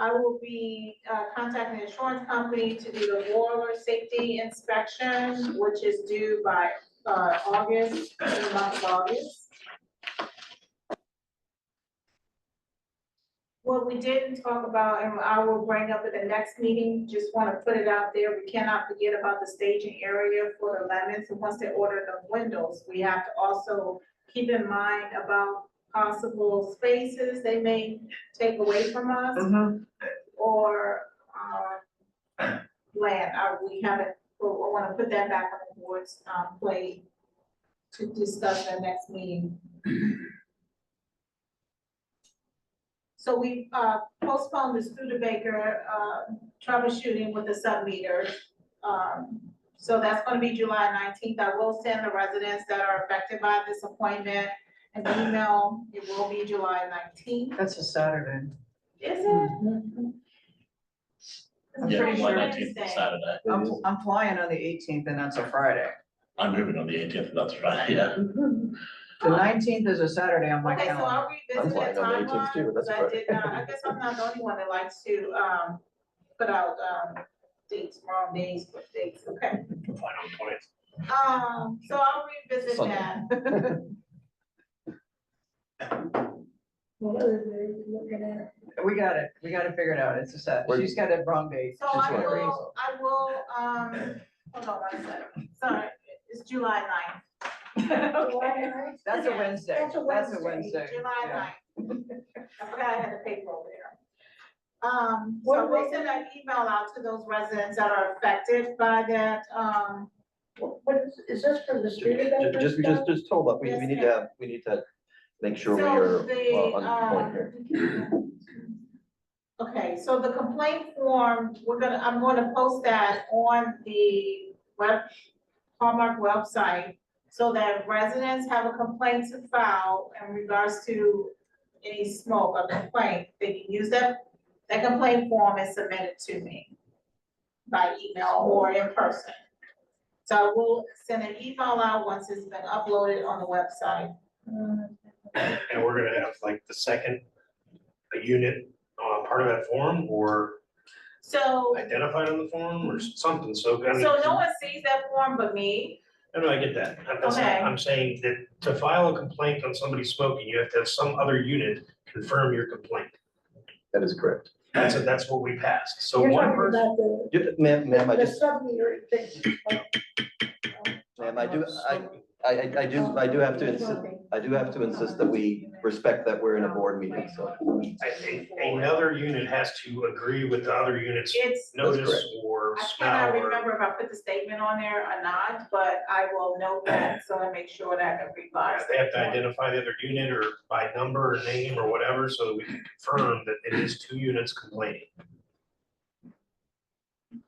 I will be contacting the insurance company to do the boiler safety inspection, which is due by August, in the month of August. What we didn't talk about, and I will bring up at the next meeting, just want to put it out there, we cannot forget about the staging area for the lemons. And once they order the windows, we have to also keep in mind about possible spaces they may take away from us. Or land, we haven't, I want to put that back on the board's plate to discuss at next meeting. So we postponed the Studebaker troubleshooting with the sub-meters. So that's gonna be July 19th. I will send the residents that are affected by this appointment an email. It will be July 19th. That's a Saturday. Is it? I'm Yeah, pretty July sure. 19th is Saturday. I'm flying on the 18th and that's a Friday. I'm moving on the 18th, that's right, yeah. The 19th is a Saturday on my Okay, so calendar. I'll revisit flying that on the 18th too, timeline, but that's because I all right. did not, I guess I'm not the only one that likes to put out dates, wrong days, but dates, okay. I'm fine on the 20th. So I'll revisit Sunday. that. What other day you looking at? We got it figured out, it's a set, We're- she's got it wrong date. So She's I gonna raise will, hold on one second, sorry, it's July 9th. That's a Wednesday, That's a that's a Wednesday. Wednesday. July yeah. 9th. I forgot I had the paper over there. So What we'll day? send an email out to those residents that are affected by that, What is this for the Studebaker stuff? Just hold up, we Yes, need ma'am. to make sure we So are the, on point here. okay, so the complaint form, I'm gonna post that on the Hallmark website so that residents have a complaint to file in regards to any smoke or complaint. They can use that complaint form and submit it to me by email or in person. So I will send an email out once it's been uploaded on the website. And we're gonna have like the second, a unit, part of that form or So, identified on the form or something, so. I mean, so no one sees that form but me? No, I get that. Okay. I'm saying that to file a complaint on somebody smoking, you have to have some other unit confirm your complaint. That is correct. That's what we passed. So You're one talking person, about Ma'am, I the just, sub-meter thing. ma'am, I do have to insist that we respect that we're in a board meeting, so. I think another unit has to agree with the other unit's It's, notice correct. or I smell cannot or. remember if I put the statement on there or not, but I will note that, so I make sure that it replies. They have to identify the other unit or by number or name or whatever, so that we can confirm that it is two units complaining.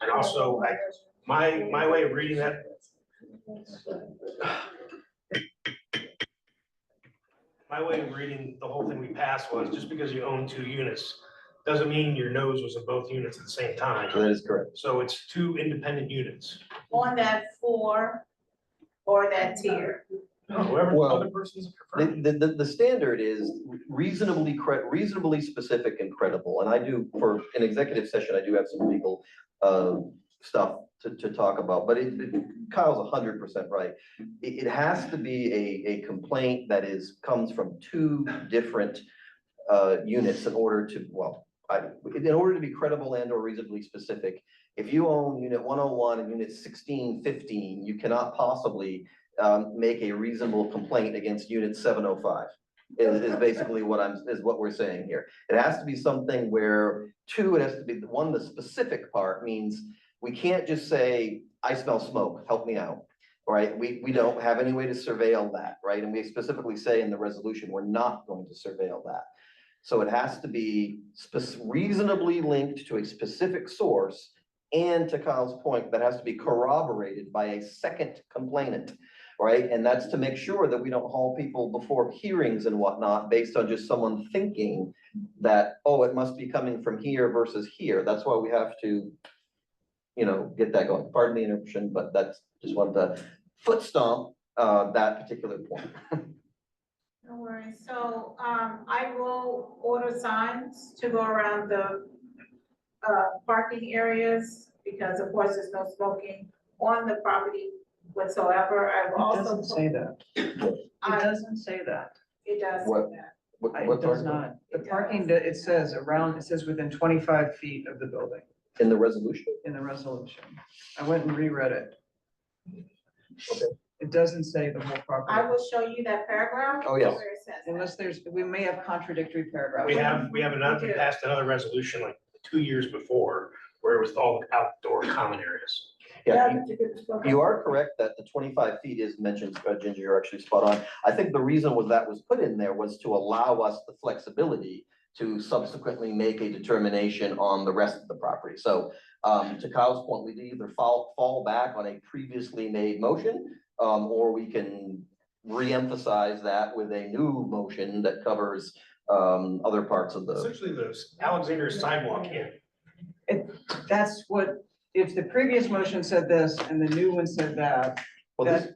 And also, my way of reading that, my way of reading the whole thing we passed was just because you own two units, doesn't mean your nose was in both units at the same time. That is correct. So it's two independent units. On that floor or that tier. Whoever the Well, other person's confirming. The standard is reasonably specific and credible, and I do, for an executive session, I do have some legal stuff to talk about, but Kyle's 100% right. It has to be a complaint that comes from two different units in order to, in order to be credible and or reasonably specific. If you own unit 101 and unit 1615, you cannot possibly make a reasonable complaint against unit 705. Is basically what we're saying here. It has to be something where two, it has to be the specific part means we can't just say, I smell smoke, help me out. Right? We don't have any way to surveil that, right? And we specifically say in the resolution, we're not going to surveil that. So it has to be reasonably linked to a specific source, and to Kyle's point, that has to be corroborated by a second complainant, right? And that's to make sure that we don't haul people before hearings and whatnot based on just someone thinking that, oh, it must be coming from here versus here. That's why we have to, get that going. Pardon the interruption, but that's just wanted to foot stomp that particular point. No worries. So, I will order signs to go around the parking areas, because of course there's no smoking on the property whatsoever. I've It also. doesn't say that. It doesn't say that. It does What? say that. It does not. The parking, it says around, it says within 25 feet of the building In the resolution? in the resolution. I went and reread it. Okay. It doesn't say the whole I property, will show you that paragraph. Oh, yes. Where it says that. unless we may have contradictory paragraphs. We have another, we passed another resolution like 2 years before where it was all outdoor common areas. Yeah, that's a good spot. you are correct that the 25 feet is mentioned, Ginger, you're actually spot on. I think the reason that was put in there was to allow us the flexibility to subsequently make a determination on the rest of the property. So, to Kyle's point, we either fall back on a previously made motion, or we can re-emphasize that with a new motion that covers, other parts of the. Essentially, the Alexander sidewalk in. That's what, if the previous motion said this and the new one said that, Well, this,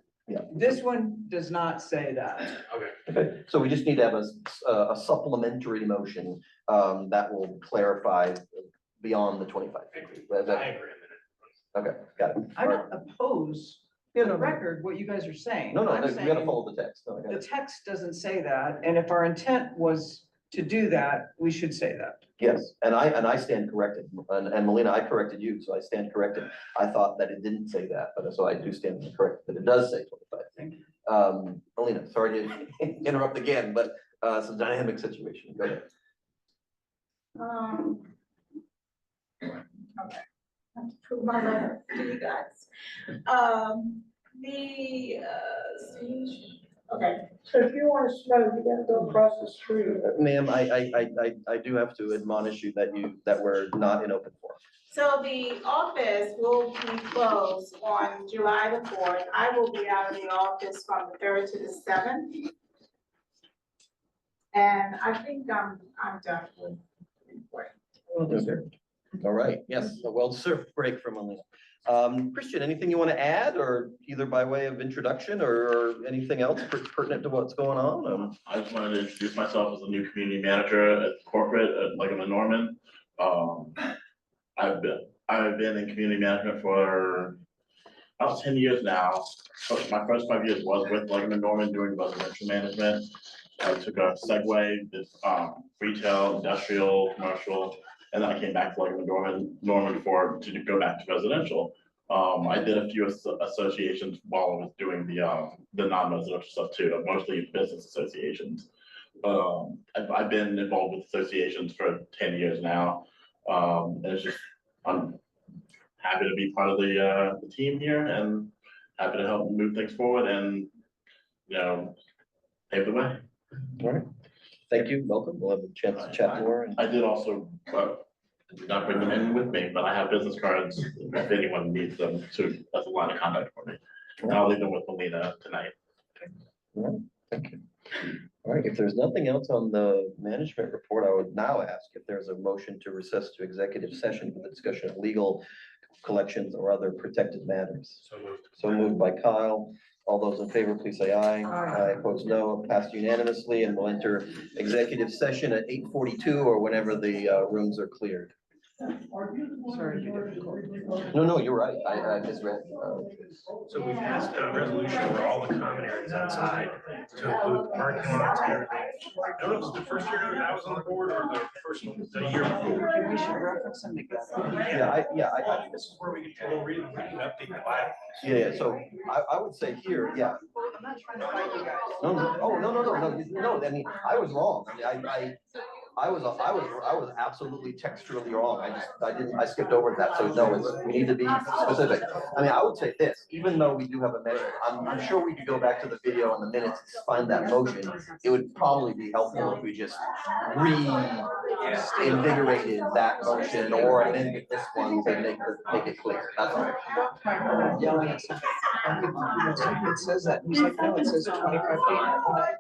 this one does not say that. Okay. okay, so we just need to have a supplementary motion, that will clarify beyond the 25 feet. Is that- I agree. Okay, got it. I don't oppose, in the record, what you guys are saying. No, I'm we gotta saying follow the text. No, I got The it. text doesn't say that, and if our intent was to do that, we should say that. Yes, and I stand corrected, and Melina, I corrected you, so I stand corrected. I thought that it didn't say that, but so I do stand corrected, but it does say 25. Thank you. Melina, sorry to interrupt again, but, it's a dynamic situation. Go ahead. Okay. I have to prove my letter to you guys. Okay, So if you want to smoke, you gotta go across the street. Ma'am, I do have to admonish you that we're not in open forum. so the office will be closed on July the 4th. I will be out of the office from the 3rd to the 7th. And I think I'm done with reporting. All right, yes, a well-deserved break from Melina. Christian, anything you want to add, or either by way of introduction or anything else pertinent to what's going on? I just wanted to introduce myself as a new community manager at corporate at Leggett & Norman. I've been in community management for about 10 years now. But my first 5 years was with Leggett & Norman doing residential management. I took a segue, did retail, industrial, commercial, and then I came back to Leggett & Norman to go back to residential. I did a few associations while I was doing the non-residential stuff too, mostly business associations. I've been involved with associations for 10 years now. And it's just, I'm happy to be part of the team here and happy to help move things forward and, pave the way. All right, thank you, welcome, we'll have a chance to chat more. I did also, did not bring them in with me, but I have business cards if anyone needs them as a line of contact for me. And I'll leave them with Melina tonight. All right, thank you. All right, if there's nothing else on the management report, I would now ask if there's a motion to recess to executive session for the discussion of legal collections or other protected matters. So moved. So moved by Kyle. All those in favor, please say aye. Aye. Opposed, no. Passed unanimously, and we'll enter executive session at 8:42 or whenever the rooms are cleared. Sorry to be difficult. No, you're right. I misread. So we passed a resolution where all the common areas outside to include the parking lots and everything. I don't know if it's the first year that I was on the board or the year before. Maybe we should reference them together. I This is where we can read and update the bylaw. Yeah, so I would say here, yeah. I'm not trying to fight you guys. No, I mean, I was wrong. I mean, I was absolutely textually wrong. I skipped over that. So no, we need to be specific. I mean, I would say this, even though we do have a measure, I'm sure we could go back to the video and the minutes and find that motion. It would probably be helpful if we just reinvigorated that motion or amended this one to make it clear. That's all. Yelling at something. It says that, he's like, no, it says 25 feet,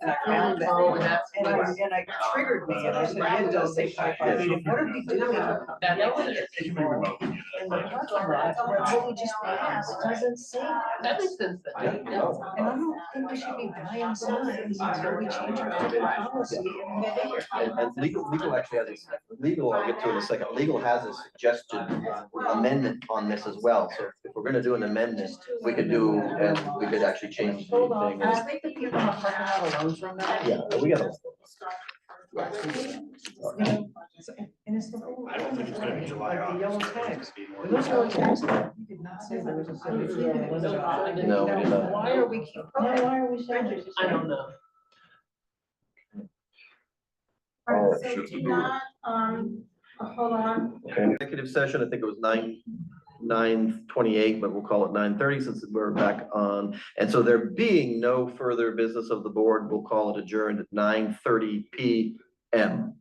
and I found that, Oh, that's and it triggered me, and I said, it does say 25 feet, what are we doing? That makes sense. It can be remote. And in the parking lot where what we just passed doesn't say. That makes sense. then. Yeah. Yeah. And I don't think we should be buying signs until we change our fucking policy and behavior. And legal actually has, legal, I'll get to in a second, legal has a suggested amendment on this as well. So if we're gonna do an amendment, we could do, and we could actually change the Hold on, thing. and I think the people in the parking lot alone from that. Yeah, we got. And it's the whole. I don't think it's gonna be July, Like the yellow August, I think tags. it's gonna be more Are those than yellow that. tags? You did not say there was a. No, we did not. Why are we keep? Why are we saying? I don't know. Right, Oh, so should do we- not, hold on. Okay, executive session, I think it was 9:28, but we'll call it 9:30 since we're back on. And so there being no further business of the board, we'll call it adjourned at 9:30 PM.